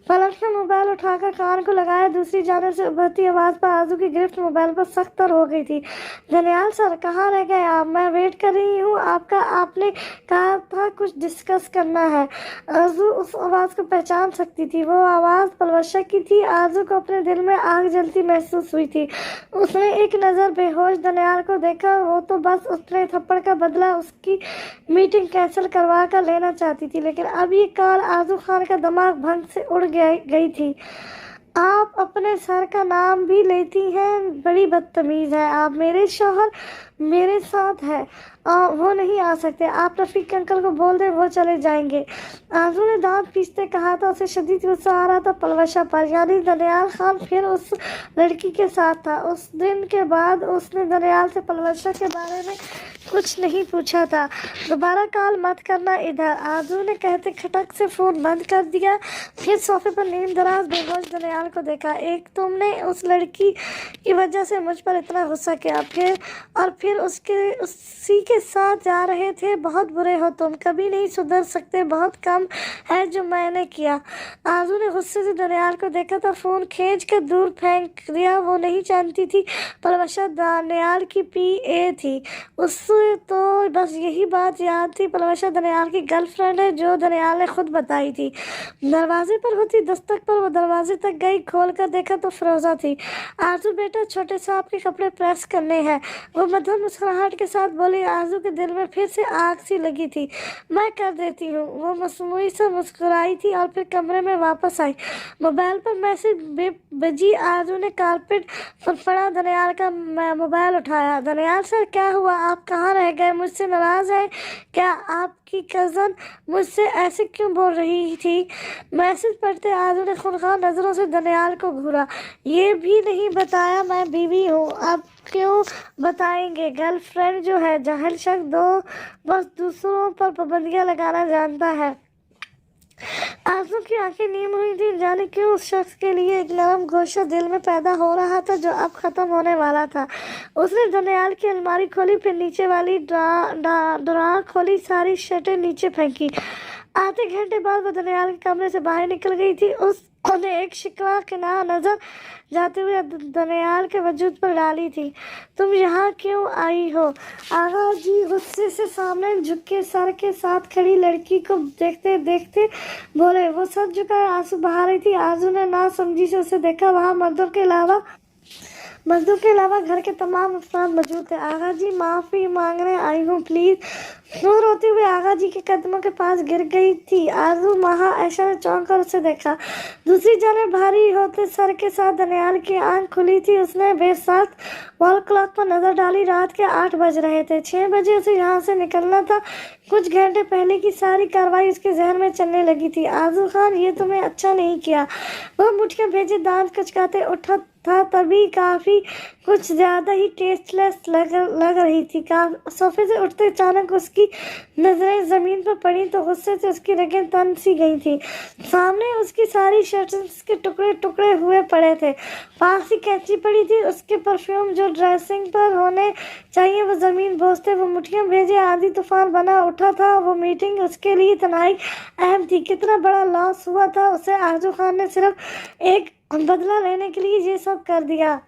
[SPEAKER 1] पलट के मोबाइल उठाकर कान को लगाया। दूसरी जाने से उभरती आवाज़ पर आरजू की गिरफ्त मोबाइल पर सख्त हो गई थी। दनियाल सर, कहाँ रह गए आप? मैं वेट कर रही हूँ आपका। आपने कहा था कुछ डिस्कस करना है। आरजू उस आवाज़ को पहचान सकती थी। वो आवाज़ पलवशा की थी। आरजू को अपने दिल में आग जलती महसूस हुई थी। उसने एक नज़र बेहोश दनियाल को देखा। वो तो बस उसने थप्पड़ का बदला उसकी मीटिंग कैंसिल करवा कर लेना चाहती थी, लेकिन अब ये कॉल आरजू खान का दिमाग भंग से उड़ गई थी। आप अपने सर का नाम भी लेती हैं, बड़ी बदतमीज़ है आप। मेरे शौहर मेरे साथ है, वो नहीं आ सकते। आप रफ़ीक अंकल को बोल दें, वो चले जाएंगे। आंसू ने दांत पीसते कहा था। उसे शदीद गुस्सा आ रहा था पलवशा पर, यानी दनियाल खान फिर उस लड़की के साथ था। उस दिन के बाद उसने दनियाल से पलवशा के बारे में कुछ नहीं पूछा था। दोबारा कॉल मत करना इधर, आजू ने कहते खटक से फ़ोन बंद कर दिया। फिर सोफे पर नींद दराज बेहोश दनियाल को देखा। एक तुमने उस लड़की की वजह से मुझ पर इतना गुस्सा किया, फिर उसी के साथ जा रहे थे। बहुत बुरे हो तुम, कभी नहीं सुधर सकते। बहुत कम है जो मैंने किया। आजू ने गुस्से से दनियाल को देखा तो फ़ोन खींच कर दूर फेंक दिया। वो नहीं जानती थी पलवशा दनियाल की PA थी। उससे तो बस यही बात याद थी, पलवशा दनियाल की गर्लफ्रेंड है, जो दनियाल ने खुद बताई थी। दरवाजे पर होती दस्तक पर वो दरवाजे तक गई। खोल कर देखा तो फिरोज़ा थी। आजू बेटा, छोटे साहब के कपड़े प्रेस करने हैं, वो मधुर मुस्कुराहट के साथ बोली। आजू के दिल में फिर से आग सी लगी थी। मैं कर देती हूँ, वो मसमूई से मुस्कुराई थी और फिर कमरे में वापस आई। मोबाइल पर मैसेज बजी। आजू ने कारपेट पर पड़ा दनियाल का मोबाइल उठाया। दनियाल सर, क्या हुआ? आप कहाँ रह गए? मुझसे नाराज़ है क्या? आपकी कज़न मुझसे ऐसे क्यों बोल रही थी? मैसेज पढ़ते आजू ने खुनखार नज़रों से दनियाल को घूरा। ये भी नहीं बताया मैं बीवी हूँ। अब क्यों बताएंगे? गर्लफ्रेंड जो है, जाहिल शक दो, बस दूसरों पर पाबंदियाँ लगाना जानता है। आंसू की आंखें नीम हुई थी। जाने क्यों उस शख्स के लिए एक नरम गोशा दिल में पैदा हो रहा था जो अब खत्म होने वाला था। उसने दनियाल की अलमारी खोली, फिर नीचे वाली ड्रॉर खोली, सारी शर्टें नीचे फेंकी। आधे घंटे बाद वो दनियाल के कमरे से बाहर निकल गई थी। उन्हें एक शिकवा किनारा नजर जाते हुए दनियाल के वजूद पर डाली थी। तुम यहाँ क्यों आई हो? आगा जी गुस्से से सामने झुके सर के साथ खड़ी लड़की को देखते देखते बोले। वो सर झुकाए आंसू बहा रही थी। आजू ने ना समझी से उसे देखा। वहाँ मर्दों के अलावा घर के तमाम अफराद मौजूद थे। आगा जी, माफ़ी मांगने आई हूँ, प्लीज़। वो रोते हुए आगा जी के कदमों के पास गिर गई थी। आजू महा ऐशा ने चौंक कर उसे देखा। दूसरी जाने भारी होते सर के साथ दनियाल की आंख खुली थी। उसने बेसाख्त वॉल क्लॉक पर नजर डाली। रात के 8 बज रहे थे। 6 बजे उसे यहाँ से निकलना था। कुछ घंटे पहले की सारी कार्रवाई उसके जहन में चलने लगी थी। आजू खान, ये तुमने अच्छा नहीं किया। वो मुठियाँ भेजे दांत कचकाते उठा था, तभी काफ़ी कुछ ज़्यादा ही टेस्टलेस लग रही थी। सोफे से उठते अचानक उसकी नज़रें ज़मीन पर पड़ी तो गुस्से से उसकी रगें तन सी गई थी। सामने उसकी सारी शर्ट्स के टुकड़े टुकड़े हुए पड़े थे। पास ही कैंची पड़ी थी, उसके परफ्यूम जो ड्रेसिंग पर होने चाहिए वो ज़मीन बोसते। वो मुठियाँ भेजे आंधी तूफान बना उठा था। वो मीटिंग उसके लिए तनाई अहम थी। कितना बड़ा लॉस हुआ था उसे। आजू खान ने सिर्फ एक बदला लेने के लिए ये सब कर दिया।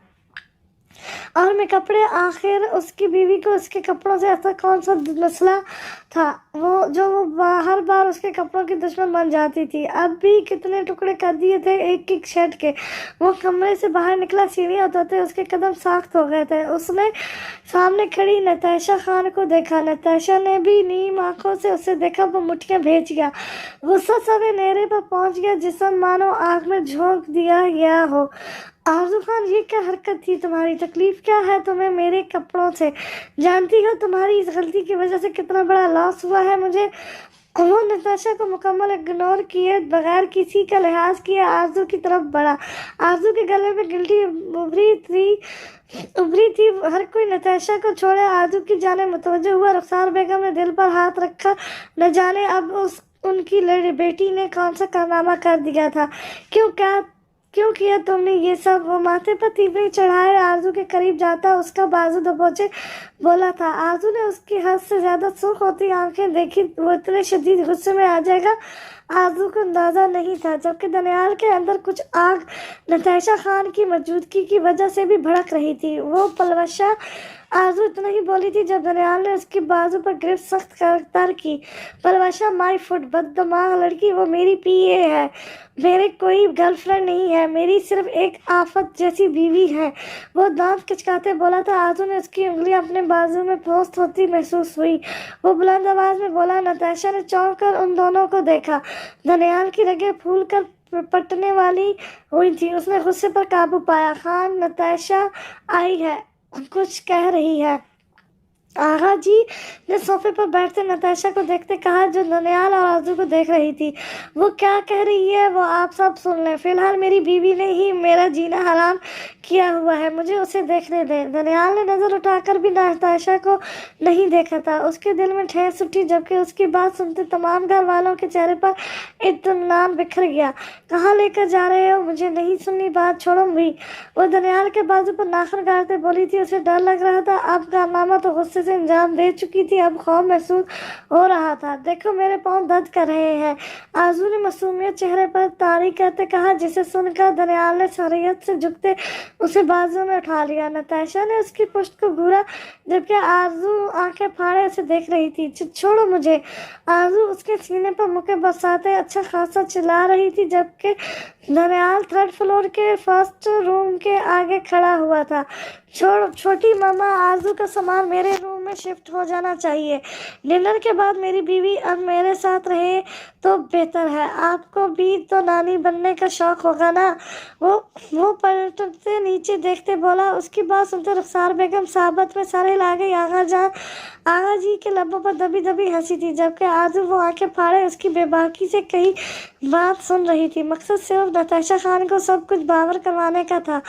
[SPEAKER 1] और मैं कपड़े, आखिर उसकी बीवी को उसके कपड़ों से ऐसा कौन सा मसला था वो हर बार उसके कपड़ों की दुश्मन बन जाती थी। अब भी कितने टुकड़े कर दिए थे एक एक शर्ट के। वो कमरे से बाहर निकला। सीढ़ियाँ उतरते उसके कदम सख्त हो गए थे। उसने सामने खड़ी नताशा खान को देखा। नताशा ने भी नीम आंखों से उसे देखा। वो मुठियाँ भेज गया। गुस्सा सवे नेरे पर पहुंच गया, जिसम मानो आग में झोंक दिया गया हो। आरज़ू खान, ये क्या हरकत थी तुम्हारी? तकलीफ क्या है तुम्हें मेरे कपड़ों से? जानती हो तुम्हारी इस गलती की वजह से कितना बड़ा लॉस हुआ है मुझे। वो नताशा को मुकम्मल इग्नोर किए बगैर किसी का लिहाज किए आरज़ू की तरफ बढ़ा। आरज़ू के गले में गिल्टी उभरी थी। हर कोई नताशा को छोड़े आरज़ू की जाने मुतवज्जो हुआ। रुखसार बेगम ने दिल पर हाथ रखा। न जाने अब उनकी बेटी ने कौन सा कारनामा कर दिया था। क्यों किया तुमने ये सब? वो माथे पर तीव्र चढ़ाए आरज़ू के करीब जाता उसका बाजू दबोचे बोला था। आरज़ू ने उसकी हद से ज्यादा सुर्ख होती आंखें देखी। वो इतने शदीद गुस्से में आ जाएगा आरज़ू को अंदाजा नहीं था, जबकि दनियाल के अंदर कुछ आग नताशा खान की मौजूदगी की वजह से भी भड़क रही थी। वो पलवशा आरज़ू इतना ही बोली थी जब दनियाल ने उसकी बाजू पर गिरफ्त सख्त कर की। पलवशा, माई फुट, बददिमाग लड़की, वो मेरी PA है, मेरे कोई गर्लफ्रेंड नहीं है, मेरी सिर्फ एक आफत जैसी बीवी है। वो दांत खिचकाते बोला था। आरज़ू ने उसकी उंगलियां अपने बाजू में पोस्ट होती महसूस हुई। वो बुलंद आवाज में बोला। नताशा ने चौंक कर उन दोनों को देखा। दनियाल की रगें फूल कर पटने वाली हुई थी। उसने गुस्से पर काबू पाया। खान, नताशा आई है, कुछ कह रही है। आगा जी ने सोफे पर बैठते नताशा को देखते कहा, जो दनियाल और आरजू को देख रही थी। वो क्या कह रही है वो आप सब सुन लें। फिलहाल मेरी बीवी ने ही मेरा जीना हराम किया हुआ है, मुझे उसे देखने दें। दनियाल ने नजर उठाकर भी नताशा को नहीं देखा था। उसके दिल में ठेस उठी, जबकि उसकी बात सुनते तमाम घर वालों के चेहरे पर इत्मीनान बिखर गया। कहाँ लेकर जा रहे हो? मुझे नहीं सुननी बात, छोड़ो भी। वो दनियाल के बाजू पर नाखून गाड़ते बोली थी। उसे डर लग रहा था। अब कारनामा तो गुस्से से अंजाम दे चुकी थी, अब खौफ महसूस हो रहा था। देखो मेरे पाँव दर्द कर रहे हैं, आरजू ने मासूमियत चेहरे पर तारी करते कहा, जिसे सुनकर दनियाल ने शरीयत से झुकते उसे बाजू में उठा लिया। नताशा ने उसकी पुश्त को घूरा, जबकि आरजू आंखें फाड़े उसे देख रही थी। छोड़ो मुझे। आरजू उसके सीने पर मुक्के बरसाते अच्छा खासा चिल्ला रही थी, जबकि दनियाल थर्ड फ्लोर के फर्स्ट रूम के आगे खड़ा हुआ था। छोटी मामा, आरजू का सामान मेरे रूम में शिफ्ट हो जाना चाहिए। डिनर के बाद मेरी बीवी अब मेरे साथ रहे तो बेहतर है। आपको भी तो नानी बनने का शौक होगा ना? वो पलटते नीचे देखते बोला। उसकी बात सुनते रुखसार बेगम साहबत में सर हिला गई। आगा जी के लबों पर दबी दबी हंसी थी, जबकि आरजू वो आंखें फाड़े उसकी बेबाकी से कही बात सुन रही थी। मकसद सिर्फ नताशा खान को सब कुछ बावर करवाने का था।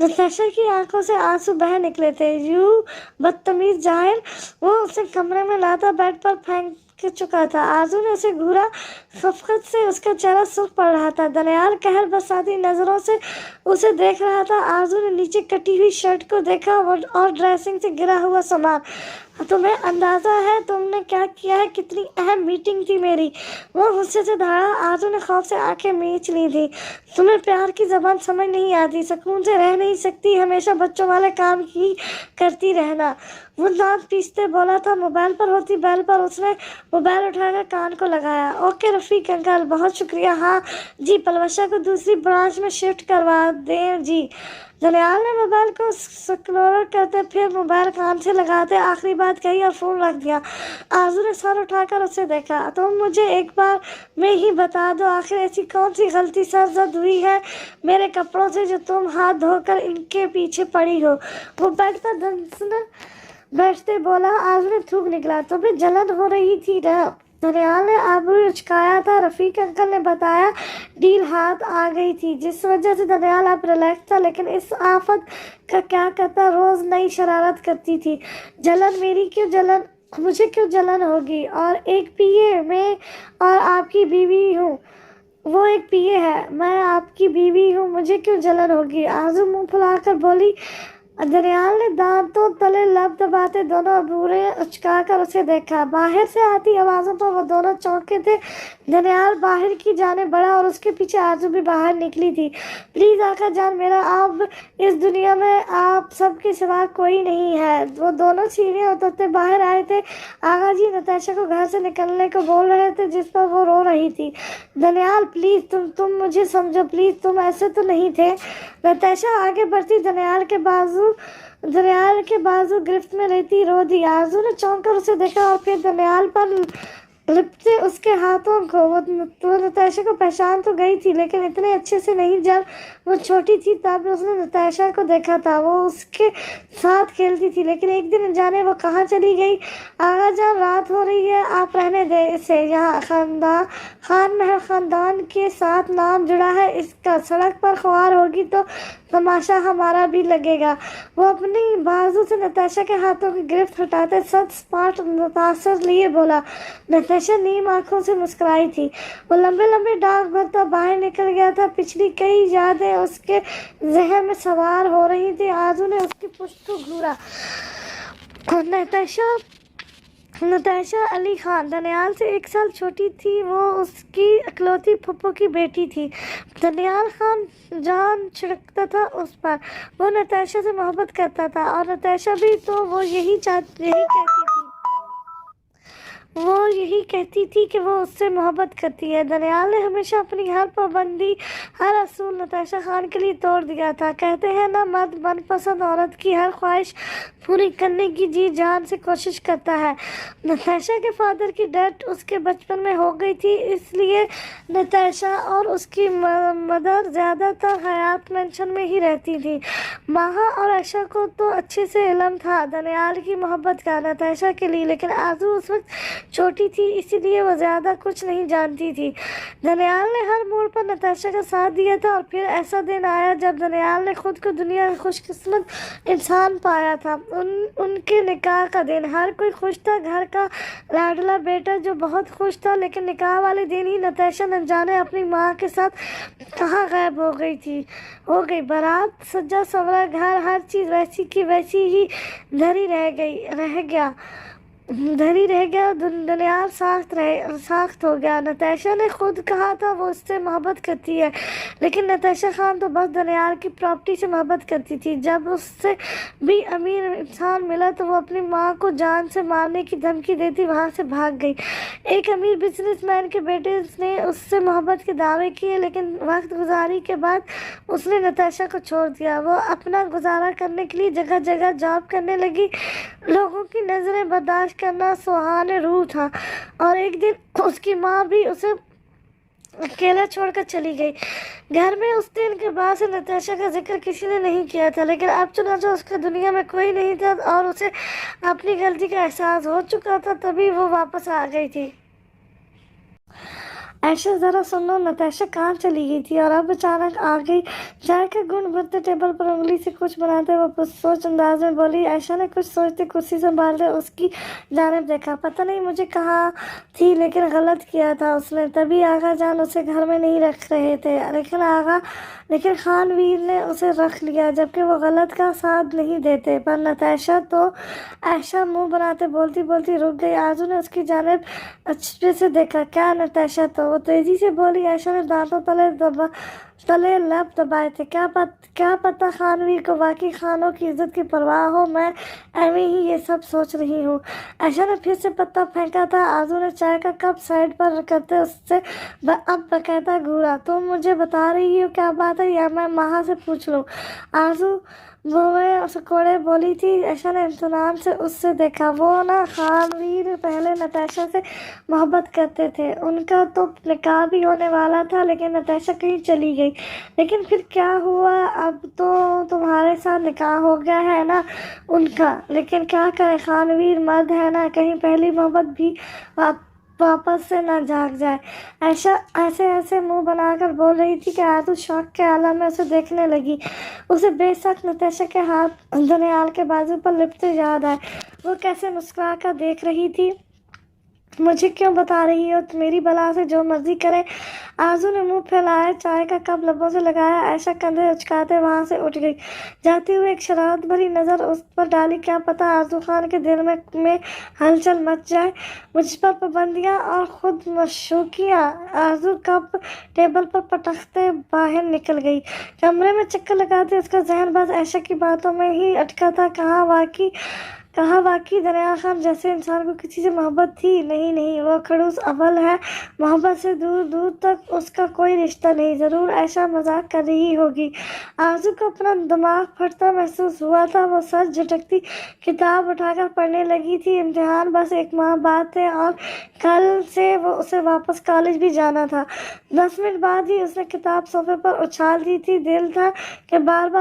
[SPEAKER 1] नताशा की आंखों से आंसू बह निकले थे। यू बदतमीज जाहिल। वो उसे कमरे में लाता बेड पर फेंक चुका था। आरजू ने उसे घूरा, शफकत से उसका चेहरा सूख पड़ रहा था। दनियाल कहर बरसाती नजरों से उसे देख रहा था। आरजू ने नीचे कटी हुई शर्ट को देखा और ड्रेसिंग से गिरा हुआ सामान। तुम्हें अंदाजा है तुमने क्या किया है? कितनी अहम मीटिंग थी मेरी। वो गुस्से से दौड़ा। आरजू ने खौफ से आंखें मीच ली थी। तुम्हें प्यार की जबान समझ नहीं आती, सुकून से रह नहीं सकती, हमेशा बच्चों वाले काम ही करती रहना। वो दांत पीसते बोला था। मोबाइल पर होती बेल पर उसने मोबाइल उठाकर कान को लगाया। ओके रफीक अंकल, बहुत शुक्रिया। हाँ जी, पलवशा को दूसरी ब्रांच में शिफ्ट करवा दें जी। दनियाल ने मोबाइल को स्क्रोल करते फिर मोबाइल कान से लगाते आखिरी बात कही और फोन रख दिया। आरजू ने सर उठाकर उसे देखा। तुम मुझे एक बार में ही बता दो, आखिर ऐसी कौन सी गलती सरजद हुई है मेरे कपड़ों से जो तुम हाथ धोकर इनके पीछे पड़ी हो? वो बेड पर दंसन बैठते बोला। आरजू ने थूक निकला। तुम्हें जलन हो रही थी ना? दनियाल ने आबरू उचकाया था। रफीक अंकल ने बताया डील हाथ आ गई थी, जिस वजह से दनियाल अब रिलैक्स था, लेकिन इस आफत का क्या करता, रोज नई शरारत करती थी। जलन? मेरी क्यों जलन? मुझे क्यों जलन होगी? और एक पीए में और आपकी बीवी हूँ। वो एक पीए है, मैं आपकी बीवी हूँ, मुझे क्यों जलन होगी? आरजू मुंह फुलाकर बोली। दनियाल ने दांतों तले लब दबाते दोनों अबूरे उचकाकर उसे देखा। बाहर से आती आवाज़ों पर वो दोनों चौंके थे। दनियाल बाहर की जाने बढ़ा और उसके पीछे आरजू भी बाहर निकली थी। प्लीज़ आका जान मेरा, अब इस दुनिया में आप सबके सिवा कोई नहीं है। वो दोनों सीढ़ियाँ उतरते बाहर आए थे। आगा जी नताशा को घर से निकलने को बोल रहे थे, जिस पर वो रो रही थी। दनियाल प्लीज़, तुम मुझे समझो प्लीज़, तुम ऐसे तो नहीं थे। नताशा आगे बढ़ती दनियाल के बाजू गिरफ्त में रहती रो दी। आरजू ने चौंक कर उसे देखा और फिर दनियाल पर लिपटे उसके हाथों को। वो नताशा को पहचान तो गई थी, लेकिन इतने अच्छे से नहीं। जब वो छोटी थी तब उसने नताशा को देखा था, वो उसके साथ खेलती थी, लेकिन एक दिन जाने वो कहाँ चली गई। आगा जान रात हो रही है, आप रहने दे इसे। यहाँ खान महल खानदान के साथ नाम जुड़ा है इसका, सड़क पर ख्वार होगी तो तमाशा हमारा भी लगेगा। वो अपनी बाजू से नताशा के हाथों की गिरफ्त हटाते सच स्मार्ट मुतासर लिए बोला। नताशा नीम आंखों से मुस्कुराई थी। वो लंबे लंबे डाक भरता बाहर निकल गया था। पिछली कई यादें उसके जहन में सवार हो रही थी। आरजू ने उसकी पुश्त को घूरा। नताशा अली खान दनियाल से 1 साल छोटी थी। वो उसकी इकलौती फूफो की बेटी थी। दनियाल खान जान छिड़कता था उस पर। वो नताशा से मोहब्बत करता था और नताशा भी, तो वो यही कहती थी। وہ یہی کہتی تھی کہ وہ اس سے محبت کرتی ہے۔ دانیال نے ہمیشہ اپنی ہر پابندی، ہر اصول نتاشا خان کے لیے توڑ دیا تھا۔ کہتے ہیں نا، مرد من پسند عورت کی ہر خواہش پوری کرنے کی جی جان سے کوشش کرتا ہے۔ نتاشا کے فادر کی ڈیتھ اس کے بچپن میں ہو گئی تھی، اس لیے نتاشا اور اس کی مدر زیادہ تر حیات مینشن میں ہی رہتی تھی۔ ماہا اور عائشہ کو تو اچھے سے علم تھا دانیال کی محبت کا نتاشا کے لیے، لیکن آرزو اس وقت چھوٹی تھی، اسی لیے وہ زیادہ کچھ نہیں جانتی تھی۔ دانیال نے ہر موڑ پر نتاشا کا ساتھ دیا تھا، اور پھر ایسا دن آیا جب دانیال نے خود کو دنیا کا خوش قسمت انسان پایا تھا۔ ان کے نکاح کا دن۔ ہر کوئی خوش تھا، گھر کا لاڈلا بیٹا جو بہت خوش تھا، لیکن نکاح والے دن ہی نتاشا نہ جانے اپنی ماں کے ساتھ کہاں غائب ہو گئی۔ بارات سجا سورا گھر، ہر چیز ویسی کی ویسی ہی دھری رہ گیا۔ دانیال ساخت ہو گیا۔ نتاشا نے خود کہا تھا وہ اس سے محبت کرتی ہے، لیکن نتاشا خان تو بس دانیال کی پراپرٹی سے محبت کرتی تھی۔ جب اس سے بھی امیر انسان ملا تو وہ اپنی ماں کو جان سے مارنے کی دھمکی دیتی وہاں سے بھاگ گئی۔ ایک امیر بزنس مین کے بیٹے نے اس سے محبت کے دعوے کیے، لیکن وقت گزاری کے بعد اس نے نتاشا کو چھوڑ دیا۔ وہ اپنا گزارا کرنے کے لیے جگہ جگہ جاب کرنے لگی۔ لوگوں کی نظریں برداشت کرنا سوہانح روح تھا، اور ایک دن اس کی ماں بھی اسے اکیلا چھوڑ کر چلی گئی۔ گھر میں اس دن کے بعد سے نتاشا کا ذکر کسی نے نہیں کیا تھا، لیکن اب چنانچہ اس کا دنیا میں کوئی نہیں تھا اور اسے اپنی غلطی کا احساس ہو چکا تھا، تبھی وہ واپس آ گئی تھی۔ عائشہ ذرا سن لو، نتاشا کہاں چلی گئی تھی اور اب اچانک آ گئی؟ چائے کا گھونٹ بھرتے ٹیبل پر انگلی سے کچھ بناتے وہ پرسوچ انداز میں بولی۔ عائشہ نے کچھ سوچتے کرسی سنبھالتے اس کی جانب دیکھا۔ پتہ نہیں مجھے کہا تھی، لیکن غلط کیا تھا اس نے۔ تبھی آغا جان اسے گھر میں نہیں رکھ رہے تھے، لیکن خان ویر نے اسے رکھ لیا، جبکہ وہ غلط کا ساتھ نہیں دیتے۔ پر نتاشا تو… عائشہ منہ بناتے بولتی رک گئی۔ آرزو نے اس کی جانب اچھے سے دیکھا۔ کیا نتاشا؟ تو وہ تیزی سے بولی۔ عائشہ نے دانتوں تلے لب دبائے تھے۔ کیا پتہ خان ویر کو واقعی خانوں کی عزت کی پرواہ ہو، میں ایویں ہی یہ سب سوچ رہی ہوں۔ عائشہ نے پھر سے پتا پھینکا تھا۔ آرزو نے چائے کا کپ سائڈ پر کرتے اس سے اب باقاعدہ گھورا۔ تم مجھے بتا رہی ہو کیا بات ہے، یا میں ماہا سے پوچھ لوں؟ آرزو بوئے سکوڑے بولی تھی۔ عائشہ نے امتنان سے اس سے دیکھا۔ وہ نا، خان ویر پہلے نتاشا سے محبت کرتے تھے، ان کا تو نکاح بھی ہونے والا تھا، لیکن نتاشا کہیں چلی گئی۔ لیکن پھر کیا ہوا؟ اب تو تمہارے ساتھ نکاح ہو گیا ہے نا ان کا، لیکن کیا کرے، خان ویر مرد ہے نا، کہیں پہلی محبت بھی واپس سے نہ جاگ جائے۔ عائشہ ایسے منہ بنا کر بول رہی تھی کہ آرزو شوق کے عالم میں اسے دیکھنے لگی۔ اسے بے شک نتاشا کے ہاتھ دانیال کے بازو پر لپٹے یاد آئے۔ وہ کیسے مسکرا کر دیکھ رہی تھی۔ مجھے کیوں بتا رہی ہو؟ میری بلا سے جو مرضی کرے۔ آرزو نے منہ پھیلائے چائے کا کپ لبوں سے لگایا۔ عائشہ کندھے اچکاتے وہاں سے اٹھ گئی، جاتے ہوئے ایک شرارت بھری نظر اس پر ڈالی۔ کیا پتہ آرزو خان کے دل میں ہلچل مچ جائے، مجھ پر پابندیاں اور خود مشوقیاں۔ آرزو کپ ٹیبل پر پٹکتے باہر نکل گئی۔ کمرے میں چکر لگاتے اس کا ذہن بس عائشہ کی باتوں میں ہی اٹکا تھا۔ کہاں واقعی دانیال خان جیسے انسان کو کسی سے محبت تھی؟ نہیں، وہ کھڑوس اول ہے، محبت سے دور تک اس کا کوئی رشتہ نہیں۔ ضرور عائشہ مذاق کر رہی ہوگی۔ آرزو کو اپنا دماغ پھٹتا محسوس ہوا تھا۔ وہ سر جھٹکتی کتاب اٹھا کر پڑھنے لگی تھی۔ امتحان بس ایک ماہ بعد تھے اور کل سے اسے واپس کالج بھی جانا تھا۔ 10 منٹ بعد ہی اس نے کتاب صوفے پر اچھال دی تھی۔ دل تھا کہ بار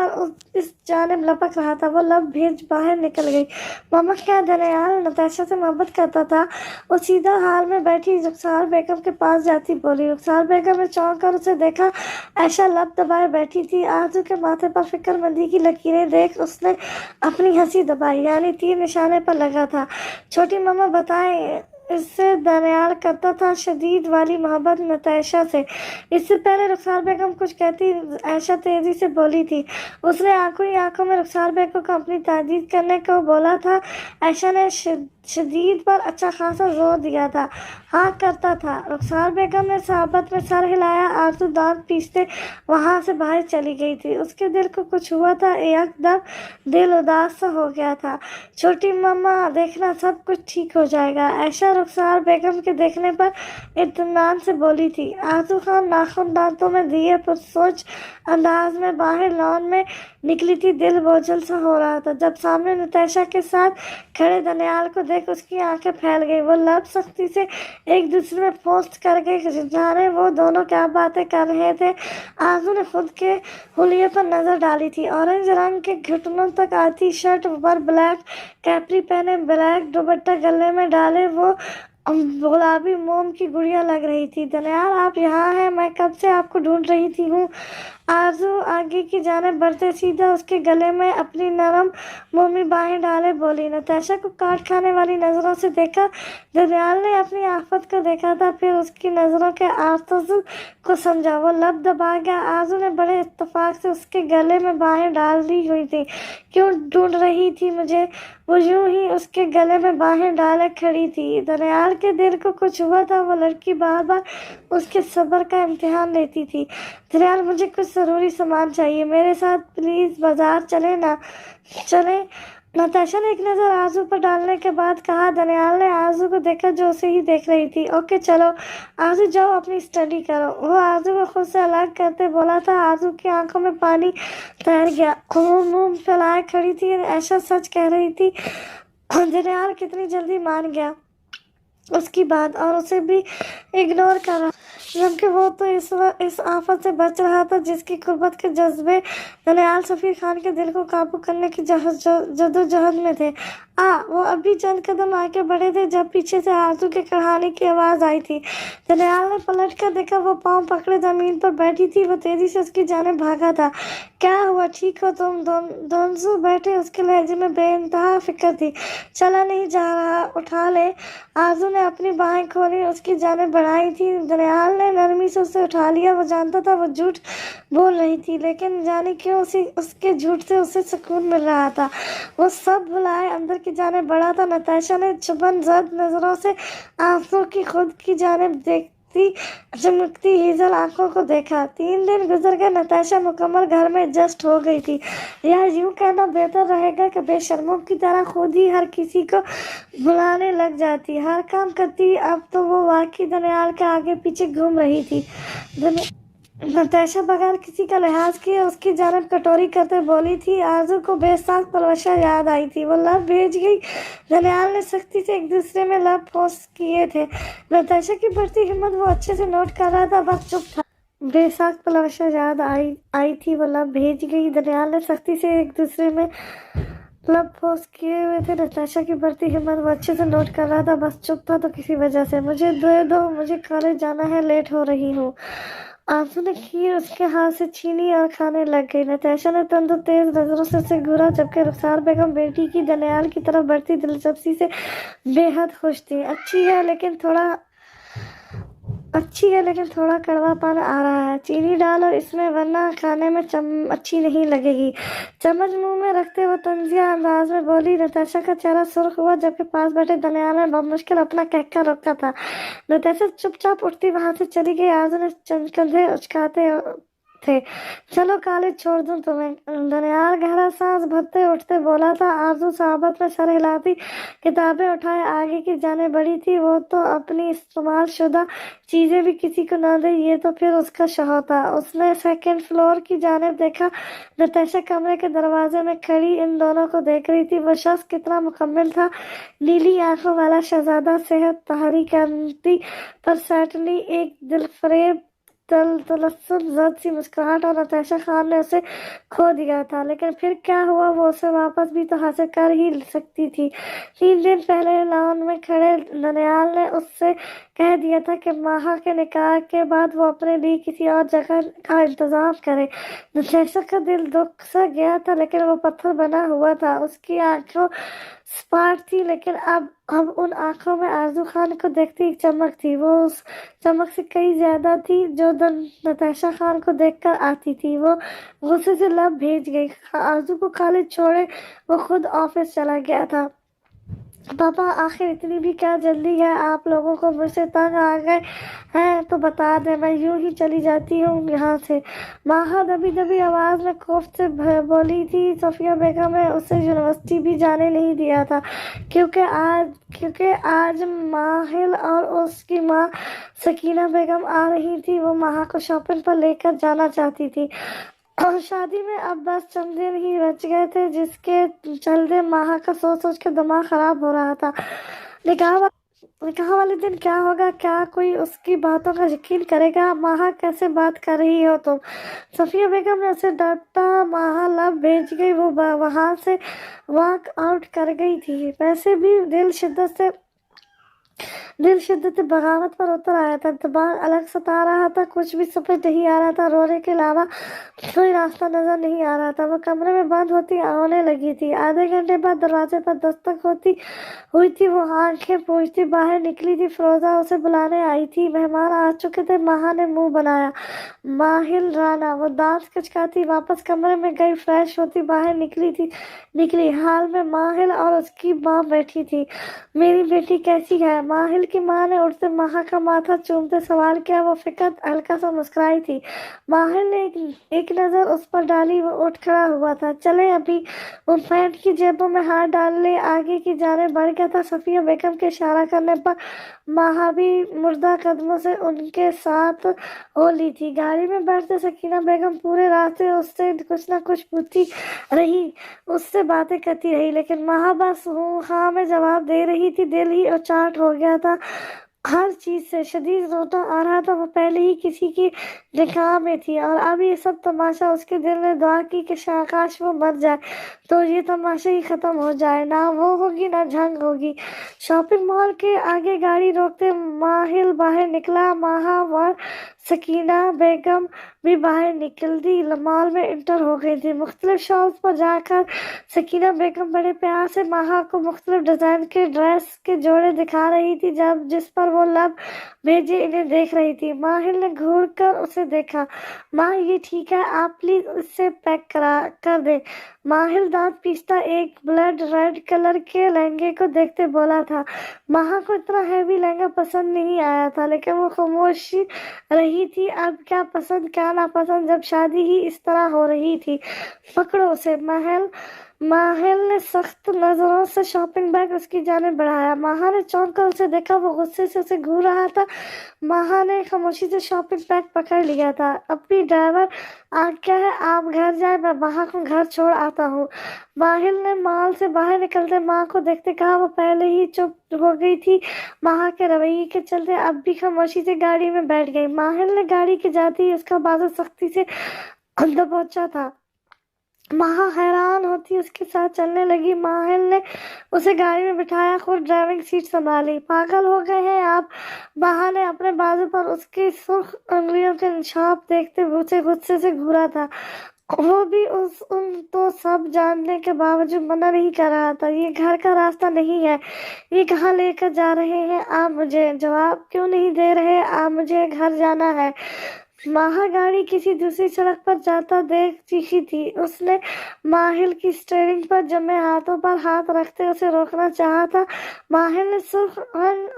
[SPEAKER 1] اس جانب لپک رہا تھا۔ وہ لب بھیج باہر نکل گئی۔ ماما، کیا دانیال نتاشا سے محبت کرتا تھا؟ وہ سیدھا ہال میں بیٹھی رخسار بیگم کے پاس جاتی بولی۔ رخسار بیگم نے چونک کر اسے دیکھا۔ عائشہ لب دبائے بیٹھی تھی۔ آرزو کے ماتھے پر فکر مندی کی لکیریں دیکھ اس نے اپنی ہنسی دبائی، یعنی تیر نشانے پر لگا تھا۔ چھوٹی ماما بتائیں، اس سے دانیال کرتا تھا شدید والی محبت نتاشا سے؟ اس سے پہلے رخسار بیگم کچھ کہتی عائشہ تیزی سے بولی تھی۔ اس نے آنکھوں ہی آنکھوں میں رخسار بیگم کو اپنی تائید کرنے کو بولا تھا۔ عائشہ نے شدید پر اچھا خاصا زور دیا تھا۔ ہاں، کرتا تھا۔ رخسار بیگم نے صحابت میں سر ہلایا۔ آرزو دانت پیستے وہاں سے باہر چلی گئی تھی۔ اس کے دل کو کچھ ہوا تھا، ایک دم دل اداس سا ہو گیا تھا۔ چھوٹی ماما، دیکھنا سب کچھ ٹھیک ہو جائے گا۔ عائشہ रुखसार बेगम के देखने पर इत्मीनान से बोली थी। आरज़ू खान नाखून दांतों में दिए पुरसोच अंदाज में बाहर लॉन में निकली थी। दिल बोझल सा हो रहा था जब सामने नताशा के साथ खड़े दनियाल को देख उसकी आंखें फैल गई। वो लब सख्ती से एक दूसरे में पोस्ट कर गए, जाने वो दोनों क्या बातें कर रहे थे। आरज़ू ने खुद के हुलिये पर नजर डाली थी। ऑरेंज रंग के घुटनों तक आती शर्ट पर ब्लैक कैपरी पहने, ब्लैक दुपट्टा गले में डाले वो गुलाबी मोम की गुड़िया लग रही थी। दनियाल, आप यहाँ हैं, मैं कब से आपको ढूंढ रही थी हूँ। आरज़ू आगे की जाने बढ़ते सीधा उसके गले में अपनी नरम मोमी बाहें डाले बोली। नताशा को काट खाने वाली नज़रों से देखा। दनियाल ने अपनी आफत को देखा था, फिर उसकी नज़रों के आर्तज़ को समझा। वो लब दबा गया। आरज़ू ने बड़े इत्तेफाक से उसके गले में बाहें डाल दी हुई थी। क्यों ढूंढ रही थी मुझे? वो यूं ही उसके गले में बाहें डाले खड़ी थी। दनियाल के दिल को कुछ हुआ था। वो लड़की बार बार उसके सब्र का इम्तिहान लेती थी। दनियाल, मुझे कुछ ज़रूरी सामान चाहिए, मेरे साथ प्लीज़ बाजार चले। नताशा ने एक नज़र आरज़ू पर डालने के बाद कहा। दनियाल ने आरज़ू को देखा जो उसे ही देख रही थी। ओके चलो आरज़ू, जाओ अपनी स्टडी करो। वो आरज़ू को खुद से अलग करते बोला था। आरज़ू की आंखों में पानी तैर गया। वो मुंह फैलाए खड़ी थी, ऐसा सच कह रही थी। दनियाल कितनी जल्दी मान गया उसकी बात और उसे भी इग्नोर कर रहा, जबकि वो तो इस आफत से बच रहा था जिसकी कुर्बत के जज्बे दनियाल सफ़ीर खान के दिल को काबू करने की जदोजहद में थे। वो अभी चंद कदम आगे बढ़े थे जब पीछे से आरज़ू के कड़ाने की आवाज़ आई थी। दनियाल ने पलट कर देखा। वो पाँव पकड़े ज़मीन पर बैठी थी। वो तेज़ी से उसकी जानिब भागा था। क्या हुआ, ठीक हो तुम? दोनों बैठे उसके लहजे में बेइंतहा फिक्र थी। चला नहीं जा रहा, उठा ले। आरज़ू ने अपनी बाहें खोली, उसकी जानिब बढ़ाई थी। दनियाल ने नरमी से उसे उठा लिया। वो जानता था वो झूठ बोल रही थी, लेकिन जाने क्यों उसके झूठ से उसे सुकून मिल रहा था। वो सब भुलाए अंदर की जानिब बढ़ा था। नताशा ने चुभन जद नज़रों से आंसू की खुद की जानिब देखती चमकती हेजल आंखों को देखा। 3 दिन गुजर गए। नताशा मुकम्मल घर में एडजस्ट हो गई थी, या यूं कहना बेहतर रहेगा कि बेशर्मों की तरह खुद ही हर किसी को बुलाने लग जाती, हर काम करती। अब तो वो वाकई दनियाल के आगे पीछे घूम रही थी। नताशा बगैर किसी का लिहाज किए उसकी जानिब कटोरी करते बोली थी। आरज़ू को बेसाख परवशा याद आई थी। वो लब भेज गई। दनियाल ने सख्ती से एक दूसरे में लब पोस किए थे। नताशा की बढ़ती हिम्मत वो अच्छे से नोट कर रहा था, बस चुप था। बेसाख परवशा याद आई थी। वो लब भेज गई। दनियाल ने सख्ती से एक दूसरे में लब पोस किए हुए थे। नताशा की बढ़ती हिम्मत वो अच्छे से नोट कर रहा था, बस चुप था तो किसी वजह से। मुझे दे दो, मुझे कॉलेज जाना है, लेट हो रही हूँ। आंसू ने खीर उसके हाथ से छीनी और खाने लग गई। नताशा ने तंदु तेज नजरों से उसे घूरा, जबकि रुखसार बेगम बेटी की दनियाल की तरफ बढ़ती दिलचस्पी से बेहद खुश थी। अच्छी है लेकिन थोड़ा कड़वापन आ रहा है। चीनी डालो इसमें, वरना खाने में अच्छी नहीं लगेगी। चम्मच मुंह में रखते हुए तंजिया अंदाज में बोली। नताशा का चेहरा सुर्ख हुआ, जबकि पास बैठे दनियाल ने बमुश्किल अपना कहका रोका था। नताशा चुपचाप उठती वहां से चली गई। आरज़ू ने कंधे उचकाते थे। चलो कॉलेज छोड़ दूं तुम्हें। दनियाल गहरा सांस भरते उठते बोला था। आरज़ू साहबत में सर हिलाती किताबें उठाए आगे की जाने बढ़ी थी। वो तो अपनी इस्तेमाल शुदा चीजें भी किसी को न दे, ये तो फिर उसका शौहर था। उसने 2nd फ्लोर की जानिब देखा। नताशा कमरे के दरवाजे में खड़ी इन दोनों को देख रही थी। वो शख्स कितना मुकम्मल था, नीली आंखों वाला शहजादा, सेहत तहरी करती पर सैटली एक दिलफरेब तलस्सुम जद सी मुस्कुराहट, और नताशा खान ने उसे खो दिया था। लेकिन फिर क्या हुआ, वो उसे वापस भी तो हासिल कर ही सकती थी। 3 दिन पहले लॉन में खड़े दनियाल ने उससे कह दिया था कि माहा के निकाह के बाद वो अपने लिए किसी और जगह का इंतजाम करे। नताशा का दिल दुख सा गया था, लेकिन वो पत्थर बना हुआ था। उसकी आंखों स्पाट थी, लेकिन अब उन आंखों में आरज़ू खान को देखती एक चमक थी। वो उस चमक से कई ज्यादा थी जो नताशा खान को देखकर आती थी। वो गुस्से से लब भेज गई। आरज़ू को कॉलेज छोड़े वो खुद ऑफिस चला गया था। पापा आखिर इतनी भी क्या जल्दी है, आप लोगों को मुझसे तंग आ गए हैं तो बता दें, मैं यूं ही चली जाती हूँ यहाँ से। माहा दबी दबी आवाज़ में खौफ से बोली थी। सफिया बेगम ने उसे यूनिवर्सिटी भी जाने नहीं दिया था क्योंकि आज माहिल और उसकी माँ सकीना बेगम आ रही थी। वो माहा को शॉपिंग पर लेकर जाना चाहती थी और शादी में अब बस चंद दिन ही बच गए थे, जिसके चलते माहा का सोच सोच के दिमाग खराब हो रहा था। निकाह वाले दिन क्या होगा? क्या कोई उसकी बातों का यकीन करेगा? माहा कैसे बात कर रही हो तुम? सफिया बेगम ने उसे डांटा। माहा लब भेज गई। वो वहां से वॉक आउट कर गई थी। वैसे भी दिल शिद्दत बगावत पर उतर आया था। दिमाग अलग सता रहा था। कुछ भी समझ नहीं आ रहा था। रोने के अलावा कोई रास्ता नजर नहीं आ रहा था। वो कमरे में बंद होती रोने लगी थी। आधे घंटे बाद दरवाजे पर दस्तक होती हुई थी। वो आंखें पोंछती बाहर निकली थी। फिरोजा उसे बुलाने आई थी। मेहमान आ चुके थे। माहा ने मुंह बनाया। माहिल राना। वो दांत कचकाती वापस कमरे में गई। फ्रेश होती बाहर निकली। हाल में माहिल और उसकी माँ बैठी थी। मेरी बेटी कैसी है? माहिल की माँ ने उठते माहा का माथा चूमते सवाल किया। वो फिक्र हल्का सा मुस्कुराई थी। माहिल ने एक नजर उस पर डाली। वो उठ खड़ा हुआ था। चले अभी। वो पैंट की जेबों में हाथ डालने आगे की जाने बढ़ गया था। सफिया बेगम के इशारा करने पर माहा भी मुर्दा कदमों से उनके साथ हो ली थी। गाड़ी में बैठते सकीना बेगम पूरे रास्ते उससे कुछ न कुछ पूछती रही, उससे बातें करती रही, लेकिन माहा बस हूँ हाँ में जवाब दे रही थी। दिल ही उचाट हो गया था हर चीज से। शदीद रोता आ रहा था। वो पहले ही किसी की निकाह में थी और अब ये सब तमाशा। उसके दिल ने दुआ की कि काश वो मर जाए तो ये तमाशा ही खत्म हो जाए। ना वो होगी ना जंग होगी। शॉपिंग मॉल के आगे गाड़ी रोकते माहिल बाहर निकला। माहा और सकीना बेगम भी बाहर निकल दी। मॉल में इंटर हो गई थी। मुख्तलिफ शॉप्स पर जाकर सकीना बेगम बड़े प्यार से माहा को मुख्तलिफ डिजाइन के ड्रेस के जोड़े दिखा रही थी, जिस पर वो लब भेजे इन्हें देख रही थी। माहिल ने घूर कर उसे देखा। माँ ये ठीक है, आप प्लीज इससे पैक कर दे। माहिल दांत पीसता एक ब्लड रेड कलर के लहंगे को देखते बोला था। माहा को इतना हैवी लहंगा पसंद नहीं आया था, लेकिन वो खामोश रही थी। अब क्या पसंद क्या नापसंद, जब शादी ही इस तरह हो रही थी। पकड़ो उसे। माहिल ने सख्त नजरों से शॉपिंग बैग उसकी जानिब बढ़ाया। माहा ने चौंक कर उसे देखा। वो गुस्से से उसे घूर रहा था। माहा ने खामोशी से शॉपिंग बैग पकड़ लिया था। अपनी ड्राइवर आज्ञा है, आप घर जाए, मैं माहा को घर छोड़ आता हूँ। माहिल ने मॉल से बाहर निकलते माँ को देखते कहा। वो पहले ही चुप हो गई थी। माहा के रवैये के चलते अब भी खामोशी से गाड़ी में बैठ गई। माहिल ने गाड़ी के जाते ही उसका बाजू सख्ती से दबोचा था। माहा हैरान होती उसके साथ चलने लगी। माहिल ने उसे गाड़ी में बिठाया, खुद ड्राइविंग सीट संभाली। पागल हो गए हैं आप? माहा ने अपने बाजू पर उसकी सुर्ख उंगलियों के निशान देखते उसे गुस्से से घूरा था। वो भी उन तो सब जानने के बावजूद मना नहीं कर रहा था। ये घर का रास्ता नहीं है। ये कहाँ लेकर जा रहे हैं आप मुझे? जवाब क्यों नहीं दे रहे आप? मुझे घर जाना है। माहा गाड़ी किसी दूसरी सड़क पर जाता देख चीखी थी। उसने माहिल की स्टीयरिंग पर जमे हाथों पर हाथ रखते उसे रोकना चाहा था। माहिल ने सुर्ख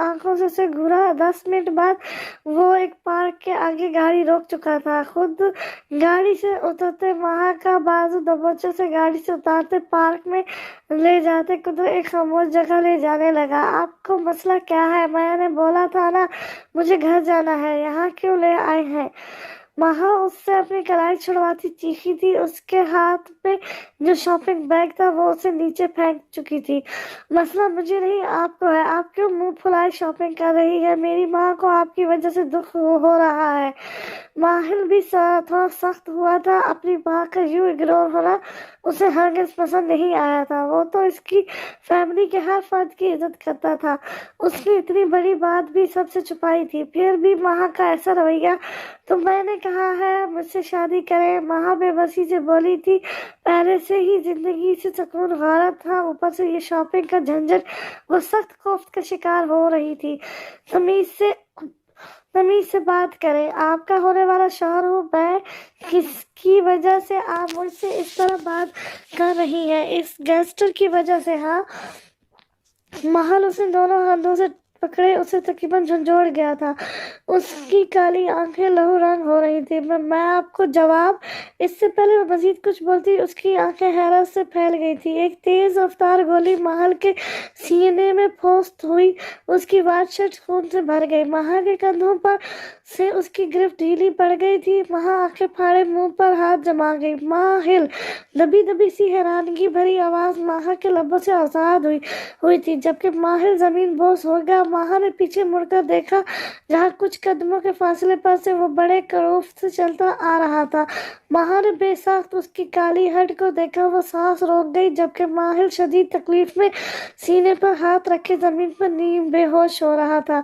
[SPEAKER 1] आंखों से उसे घूरा। 10 मिनट बाद वो एक पार्क के आगे गाड़ी रोक चुका था। खुद गाड़ी से उतरते माहा का बाजू दबोचे से गाड़ी से उतारते पार्क में ले जाते कुदरत एक खामोश जगह ले जाने लगा। आपको मसला क्या है? मैंने बोला था ना मुझे घर जाना है। यहाँ क्यों ले आए हैं? माहा उससे अपनी कलाई छुड़वाती चीखी थी। उसके हाथ में जो शॉपिंग बैग था वो उसे नीचे फेंक चुकी थी। मसला मुझे नहीं आपको है। आप क्यों मुंह फुलाए शॉपिंग कर रही है? मेरी माँ को आपकी वजह से दुख हो रहा है। माहिल भी थोड़ा सख्त हुआ था। अपनी माँ का यूं इग्नोर होना उसे हरगिज पसंद नहीं आया था। वो तो इसकी फैमिली के हर फर्द की इज्जत करता था। उसने इतनी बड़ी बात भी सबसे छुपाई थी। फिर भी माहा का ऐसा रवैया। तो मैंने कहा है मुझसे शादी करें। माहा बेबसी से बोली थी। पहले से ही जिंदगी से सुकून गारत था, ऊपर से ये शॉपिंग का झंझट। वो सख्त खौफ का शिकार हो रही थी। तमीज से बात करें। आपका होने वाला शौहर हूँ मैं। किसकी वजह से आप मुझसे इस तरह बात कर रही हैं? इस गैंगस्टर की वजह से। हाँ, महल उसने दोनों हाथों से पकड़े उसे तकरीबन झंझोड़ गया था। उसकी काली आंखें लहू रंग हो रही थी। मैं आपको जवाब। इससे पहले वो मजीद कुछ बोलती उसकी आंखें हैरत से फैल गई थी। एक तेज रफ्तार गोली महल के सीने में फौस्त हुई। उसकी वाइट शर्ट खून से भर गई। महल के कंधों पर से उसकी गिरफ्त ढीली पड़ गई थी। वहां आंखें फाड़े मुंह पर हाथ जमा गई। माहिल, दबी दबी सी हैरानगी भरी आवाज माहा के लबों से आजाद हुई थी। जबकि माहिर जमीन बोस हो गया। माहा ने पीछे मुड़कर देखा, जहाँ कुछ कदमों के फासले पर से वो बड़े करूफ से चलता आ रहा था। माहा ने बेसाख्त उसकी काली हड्ड को देखा। वो सांस रोक गई, जबकि माहिर शदीद तकलीफ में सीने पर हाथ रखे जमीन पर नीम बेहोश हो रहा था।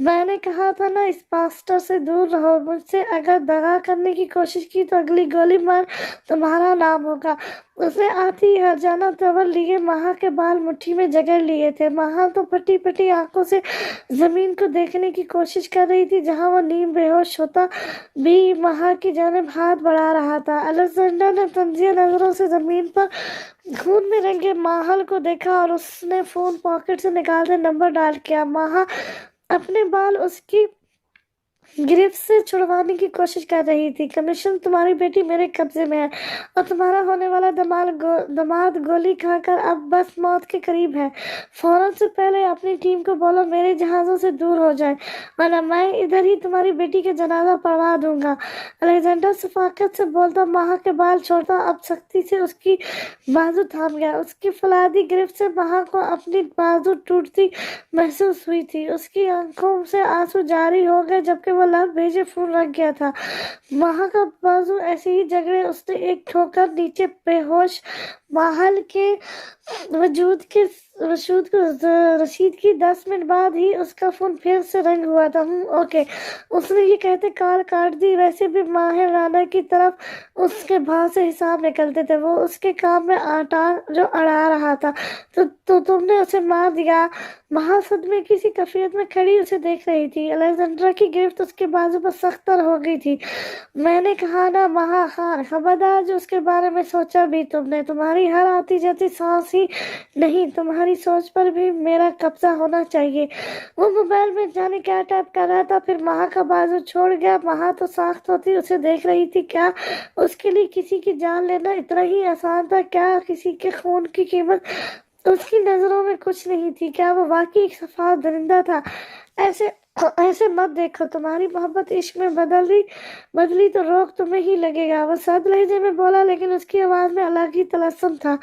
[SPEAKER 1] मैंने कहा था ना, इस पास्टर से दूर रहो। मुझसे अगर दगा करने की कोशिश की तो अगली गोली मार तुम्हारा नाम होगा। उसने आती ही हरजाना तंवर लिए महा के बाल मुट्ठी में जकड़ लिए थे। महा तो फटी फटी आंखों से जमीन को देखने की कोशिश कर रही थी, जहां वो नीम बेहोश होता भी महा की जानिब हाथ बढ़ा रहा था। अलेक्जेंडर ने तंजिया नजरों से जमीन पर खून में रंगे माहल को देखा और उसने फोन पॉकेट से निकालकर नंबर डायल किया। महा अपने बाल उसकी गिरफ्त से छुड़वाने की कोशिश कर रही थी। कमिश्नर, तुम्हारी बेटी मेरे कब्जे में है और तुम्हारा होने वाला दामाद गोली खाकर अब बस मौत के करीब है। फौरन से पहले अपनी टीम को बोलो मेरे जहाज़ों से दूर हो जाए, वरना मैं इधर ही तुम्हारी बेटी के जनाजा पढ़वा दूंगा। अलेक्जेंडर शफाकत से बोलता महा के बाल छोड़ता अब सख्ती से उसकी बाजू थाम गया। उसकी फलादी गिरफ्त से महा को अपनी बाजू टूटती महसूस हुई थी। उसकी आंखों से आंसू जारी हो गए, जबकि वो लब भेजे खून रख गया था। महा का बाजू ऐसे ही जगड़े उसने एक ठोकर नीचे बेहोश महल के रशीद की 10 मिनट बाद ही उसका फोन फिर से रंग हुआ था। ओके, उसने ये कहते कॉल काट दी। वैसे भी माहिर राना की तरफ उसके भाव से हिसाब निकलते थे। वो उसके काम में आटा जो अड़ा रहा था। तो तुमने उसे मार दिया। महासदमे किसी कैफियत में खड़ी उसे देख रही थी। अलेक्जेंड्रा की गिरफ्त उसके बाजू पर सख्तर हो गई थी। मैंने कहा ना महा खान, खबरदार जो उसके बारे में सोचा भी तुमने। तुम्हारी हर आती जाती सांस ही नहीं, तुम्हारी सोच पर भी मेरा कब्जा होना चाहिए। वो मोबाइल में जाने क्या टाइप कर रहा था, फिर महा का बाजू छोड़ गया। महा तो साख्त होती उसे देख रही थी। क्या उसके लिए किसी की जान लेना इतना ही आसान था? क्या किसी के खून की कीमत उसकी नजरों में कुछ नहीं थी? क्या वो वाकई एक सफाद दरिंदा था? ऐसे मत देखो। तुम्हारी मोहब्बत इश्क में बदली तो रोक तुम्हें ही लगेगा। वो सख्त लहजे में बोला, लेकिन उसकी आवाज में अलग ही तलस्सुम था।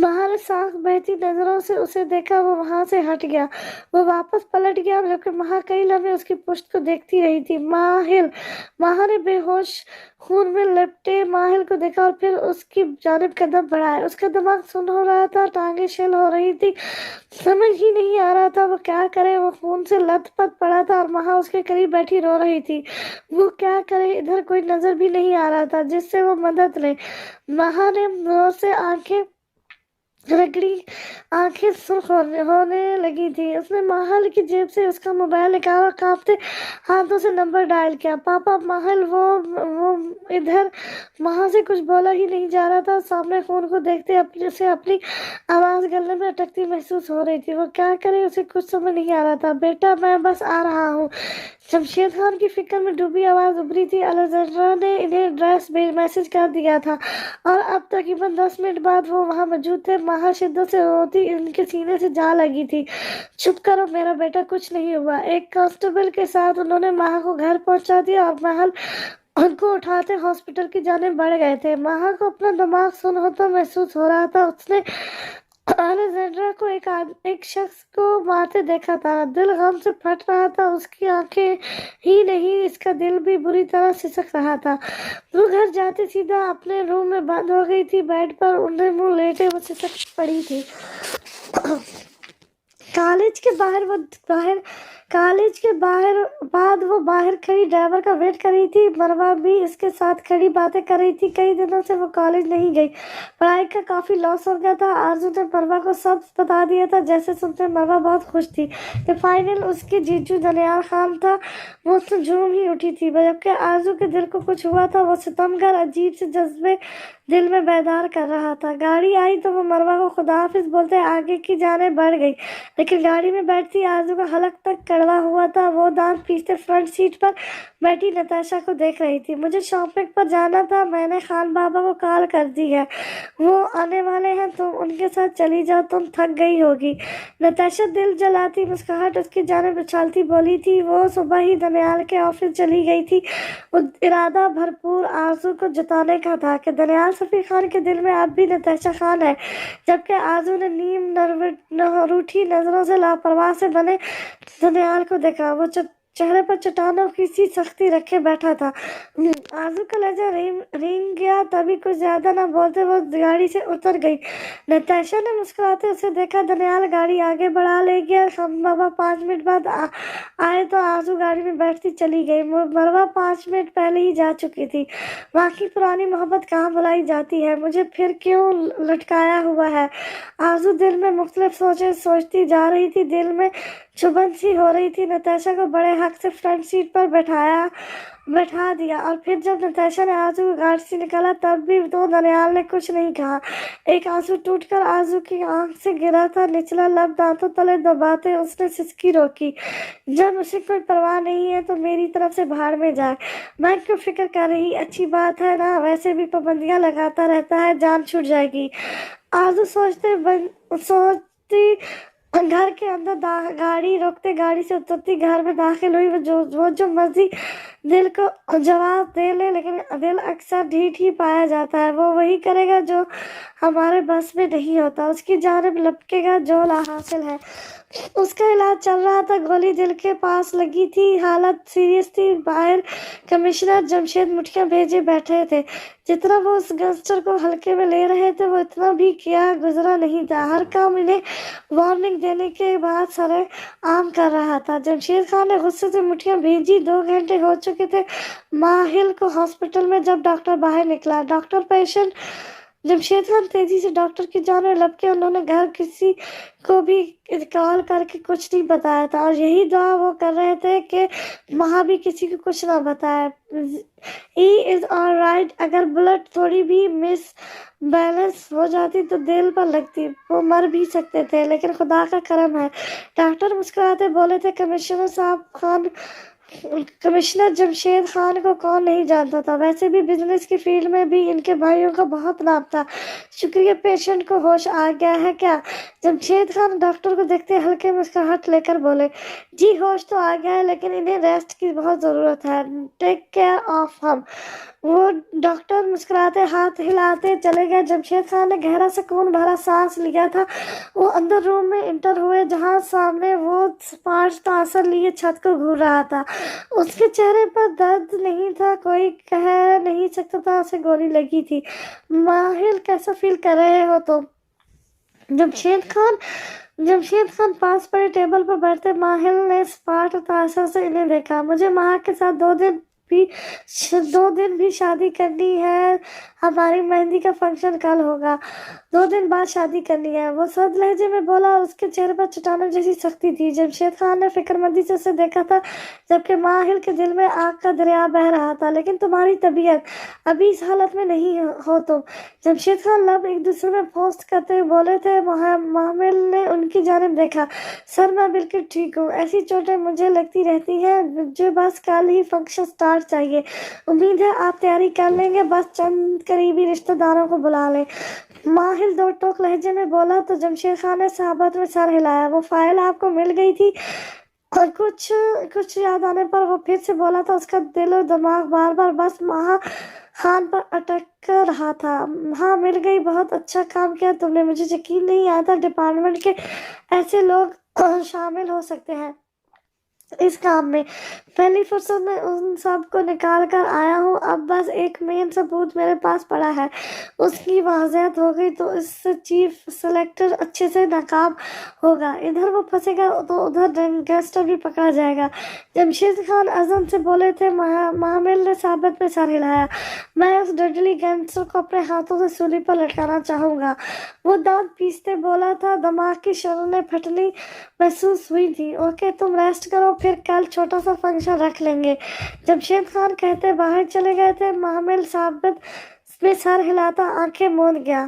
[SPEAKER 1] महा ने साख बहती नजरों से उसे देखा। वो वहां से हट गया। वो वापस पलट गया, जबकि महा कई लम्हे उसकी पुश्त को देखती रही थी। महा ने बेहोश खून में लिपटे माहिल को देखा और फिर उसकी जानिब कदम बढ़ाए। उसका दिमाग सुन्न हो रहा था, टांगे शिल हो रही थी। समझ ही नहीं आ रहा था वो क्या करे। वो खून से लथपथ पड़ा था और महा उसके करीब बैठी रो रही थी। वो क्या करे? इधर कोई नजर भी नहीं आ रहा था जिससे वो मदद ले। महा ने जोर से आंखें रगड़ी, आंखें सुर्ख होने लगी थी। उसने माहल की जेब से उसका मोबाइल निकाला, कांपते हाथों से नंबर डायल किया। पापा, माहल वो इधर। महा से कुछ बोला ही नहीं जा रहा था। सामने खून को देखते अपनी आवाज गले में अटकती महसूस हो रही थी। वो क्या करे, उसे कुछ समझ नहीं आ रहा था। बेटा, मैं बस आ रहा हूँ। जमशेद खान की फिक्र में डूबी आवाज उभरी थी। अलेक्जेंड्रा ने इन्हें एड्रेस मैसेज कर दिया था और अब तकरीबन 10 मिनट बाद वो वहां मौजूद थे। महा शिद्दत से रोती उनके सीने से जा लगी थी। चुप करो मेरा बेटा, कुछ नहीं हुआ। एक कांस्टेबल के साथ उन्होंने महा को घर पहुंचा दिया और महल उनको उठाते हॉस्पिटल की जानिब बढ़ गए थे। महा को अपना दिमाग सुन्न होता महसूस हो रहा था। उसने अलेक्जेंड्रा को एक शख्स को मारते देखा था। दिल गम से फट रहा था। उसकी आंखें ही नहीं, इसका दिल भी बुरी तरह सिसक रहा था। वो घर जाते सीधा अपने रूम में बंद हो गई थी। बेड पर उन्हें मुंह लेटे वो सिसक पड़ी थी। कॉलेज के बाहर कॉलेज के बाद वो बाहर खड़ी ड्राइवर का वेट कर रही थी। मरवा भी इसके साथ खड़ी बातें कर रही थी। कई दिनों से वो कॉलेज नहीं गई। पढ़ाई का काफ़ी लॉस हो गया था। आरजू ने मरवा को सब बता दिया था। जैसे सुनते मरवा बहुत खुश थी कि फाइनल उसके जीजू दनियाल खान था। वो तो झूम ही उठी थी। जबकि आरजू के दिल को कुछ हुआ था। वो सितमगर अजीब से जज्बे दिल में बेदार कर रहा था। गाड़ी आई तो वो मरवा को खुदाहाफिज बोलते आगे की जाने बढ़ गई। लेकिन गाड़ी में बैठती आरजू का हलक तक कड़वा हुआ था। वो दांत पीसते फ्रंट सीट पर बैठी नताशा को देख रही थी। मुझे शॉपिंग पर जाना था। मैंने खान बाबा को कॉल कर दी है। वो आने वाले हैं। तुम उनके साथ चली जाओ। तुम थक गई होगी। नताशा दिल जलाती मुस्कुराहट उसकी जानिब उछालती बोली थी। वो सुबह ही दनियाल के ऑफिस चली गई थी। इरादा भरपूर आरजू को जताने का था कि दनियाल सफ़ी खान के दिल में अब भी नताशा खान है। जबकि आरजू ने नीम रूठी नजरों से लापरवाह से बने दनियाल को देखा। वो चेहरे पर चट्टानों की सी सख्ती रखे बैठा था। आरजू का लहजा रेंग गया। तभी कुछ ज्यादा न बोलते वो गाड़ी से उतर गई। नताशा ने मुस्कुराते उसे देखा। दनियाल गाड़ी आगे बढ़ा ले गया। हम बाबा 5 मिनट बाद आए तो आरजू गाड़ी में बैठती चली गई। मरवा 5 मिनट पहले ही जा चुकी थी। वहाँ की पुरानी मोहब्बत कहाँ बुलाई जाती है। मुझे फिर क्यों लटकाया हुआ है। आरजू दिल में मुख्तलिफ सोचें सोचती जा रही थी। दिल में चुभन सी हो रही थी। नताशा को बड़े हक से फ्रंट सीट पर बैठा दिया। और फिर जब नताशा ने आरजू को गाड़ी से निकाला तब भी तो दनियाल ने कुछ नहीं कहा। एक आंसू टूटकर आरजू की आंख से गिरा था। निचला लब दांतों तले दबाते उसने सिसकी रोकी। जब उसे कोई परवाह नहीं है तो मेरी तरफ से भाड़ में जाए। मैं क्यों फिक्र कर रही। अच्छी बात है ना। वैसे भी पाबंदियां लगाता रहता है। जान छूट जाएगी। आरजू सोचती घर के अंदर गाड़ी रोकते गाड़ी से उतरती घर में दाखिल हुई। वो जो मर्जी दिल को जवाब दे ले लेकिन दिल अक्सर ढीठ ही पाया जाता है। वो वही करेगा जो हमारे बस में नहीं होता। उसकी जानिब लपकेगा जो लाहासिल है। उसका इलाज चल रहा था। गोली दिल के पास लगी थी। हालत सीरियस थी। बाहर कमिश्नर जमशेद मुठियां भेजे बैठे थे। जितना वो उस गैंगस्टर को हल्के में ले रहे थे वो इतना भी किया गुजरा नहीं था। हर काम इन्हें वार्निंग देने के बाद सरे आम कर रहा था। जमशेद खान ने गुस्से से मुठियां भेजी। 2 घंटे हो चुके थे माहिल को हॉस्पिटल में जब डॉक्टर बाहर निकला। डॉक्टर पेशेंट जमशेद खान तेजी से डॉक्टर की जाने लपके। उन्होंने घर किसी को भी कॉल करके कुछ नहीं बताया था और यही दुआ वो कर रहे थे कि वहाँ भी किसी को कुछ ना बताया। He is all right. अगर ब्लड थोड़ी भी मिस बैलेंस हो जाती तो दिल पर लगती। वो मर भी सकते थे लेकिन खुदा का करम है। डॉक्टर मुस्कुराते बोले थे कमिश्नर जमशेद खान को कौन नहीं जानता था। वैसे भी बिजनेस की फील्ड में भी इनके भाइयों का बहुत नाम था। शुक्रिया। पेशेंट को होश आ गया है क्या। जमशेद खान डॉक्टर को देखते हल्के मुस्कुराहट लेकर बोले जी होश तो आ गया है लेकिन इन्हें रेस्ट की बहुत ज़रूरत है। टेक केयर ऑफ हम। वो डॉक्टर मुस्कुराते हाथ हिलाते चले गए। जमशेद खान ने गहरा सुकून भरा सांस लिया था। वो अंदर रूम में इंटर हुए जहाँ सामने वो 5 तासर लिए छत को घूर रहा था। उसके चेहरे पर दर्द नहीं था। कोई कह नहीं सकता था उसे गोली लगी थी। माहिल कैसा फील कर रहे हो तुम। जमशेद खान पास पड़े टेबल पर बैठते माहिल ने स्पार्ट तासर से इन्हें देखा। मुझे माँ के साथ 2 दिन भी शादी करनी है। हमारी मेहंदी का फंक्शन कल होगा। 2 दिन बाद शादी करनी है। वो सर्द लहजे में बोला और उसके चेहरे पर चट्टानों जैसी सख्ती थी। जमशेद खान ने फिक्रमंदी से उसे देखा था जबकि माहिल के दिल में आग का दरिया बह रहा था। लेकिन तुम्हारी तबीयत अभी इस हालत में नहीं हो तुम। जमशेद खान लब एक दूसरे में पोस्ट करते हुए बोले थे। माहिल ने उनकी जानिब देखा। सर मैं बिल्कुल ठीक हूँ। ऐसी चोटें मुझे लगती रहती हैं। मुझे बस कल ही फंक्शन स्टार्ट चाहिए। उम्मीद है आप तैयारी कर लेंगे। बस चंद करीबी रिश्तेदारों को बुला लें। माहिल 2 टोक लहजे में बोला तो जमशेद खान ने साहबत में सर हिलाया। वो फाइल आपको मिल गई थी। और कुछ याद आने पर वो फिर से बोला था। उसका दिल और दिमाग बार बार बस महा खान पर अटक रहा था। हाँ मिल गई। बहुत अच्छा काम किया तुमने। मुझे यकीन नहीं आया था डिपार्टमेंट के ऐसे लोग शामिल हो सकते हैं। اس کام میں پہلی فرصت میں ان سب کو نکال کر آیا ہوں، اب بس ایک مین ثبوت میرے پاس پڑا ہے، اس کی واضحیت ہو گئی تو اس سے چیف سلیکٹر اچھے سے ناکام ہوگا، ادھر وہ پھنسے گا تو ادھر گینگسٹر بھی پکڑا جائے گا۔ جمشید خان اذن سے بولے تھے۔ محمل نے ثابت میں سر ہلایا۔ میں اس ڈڈلی گینگسٹر کو اپنے ہاتھوں سے سولی پر لٹکانا چاہوں گا۔ وہ دانت پیستے بولا تھا، دماغ کی شراریں پھٹنی محسوس ہوئی تھی۔ اوکے، تم ریسٹ کرو، پھر کل چھوٹا سا فنکشن رکھ لیں گے۔ جمشید خان کہتے باہر چلے گئے تھے۔ محمل ثابت میں سر ہلاتا آنکھیں موند گیا۔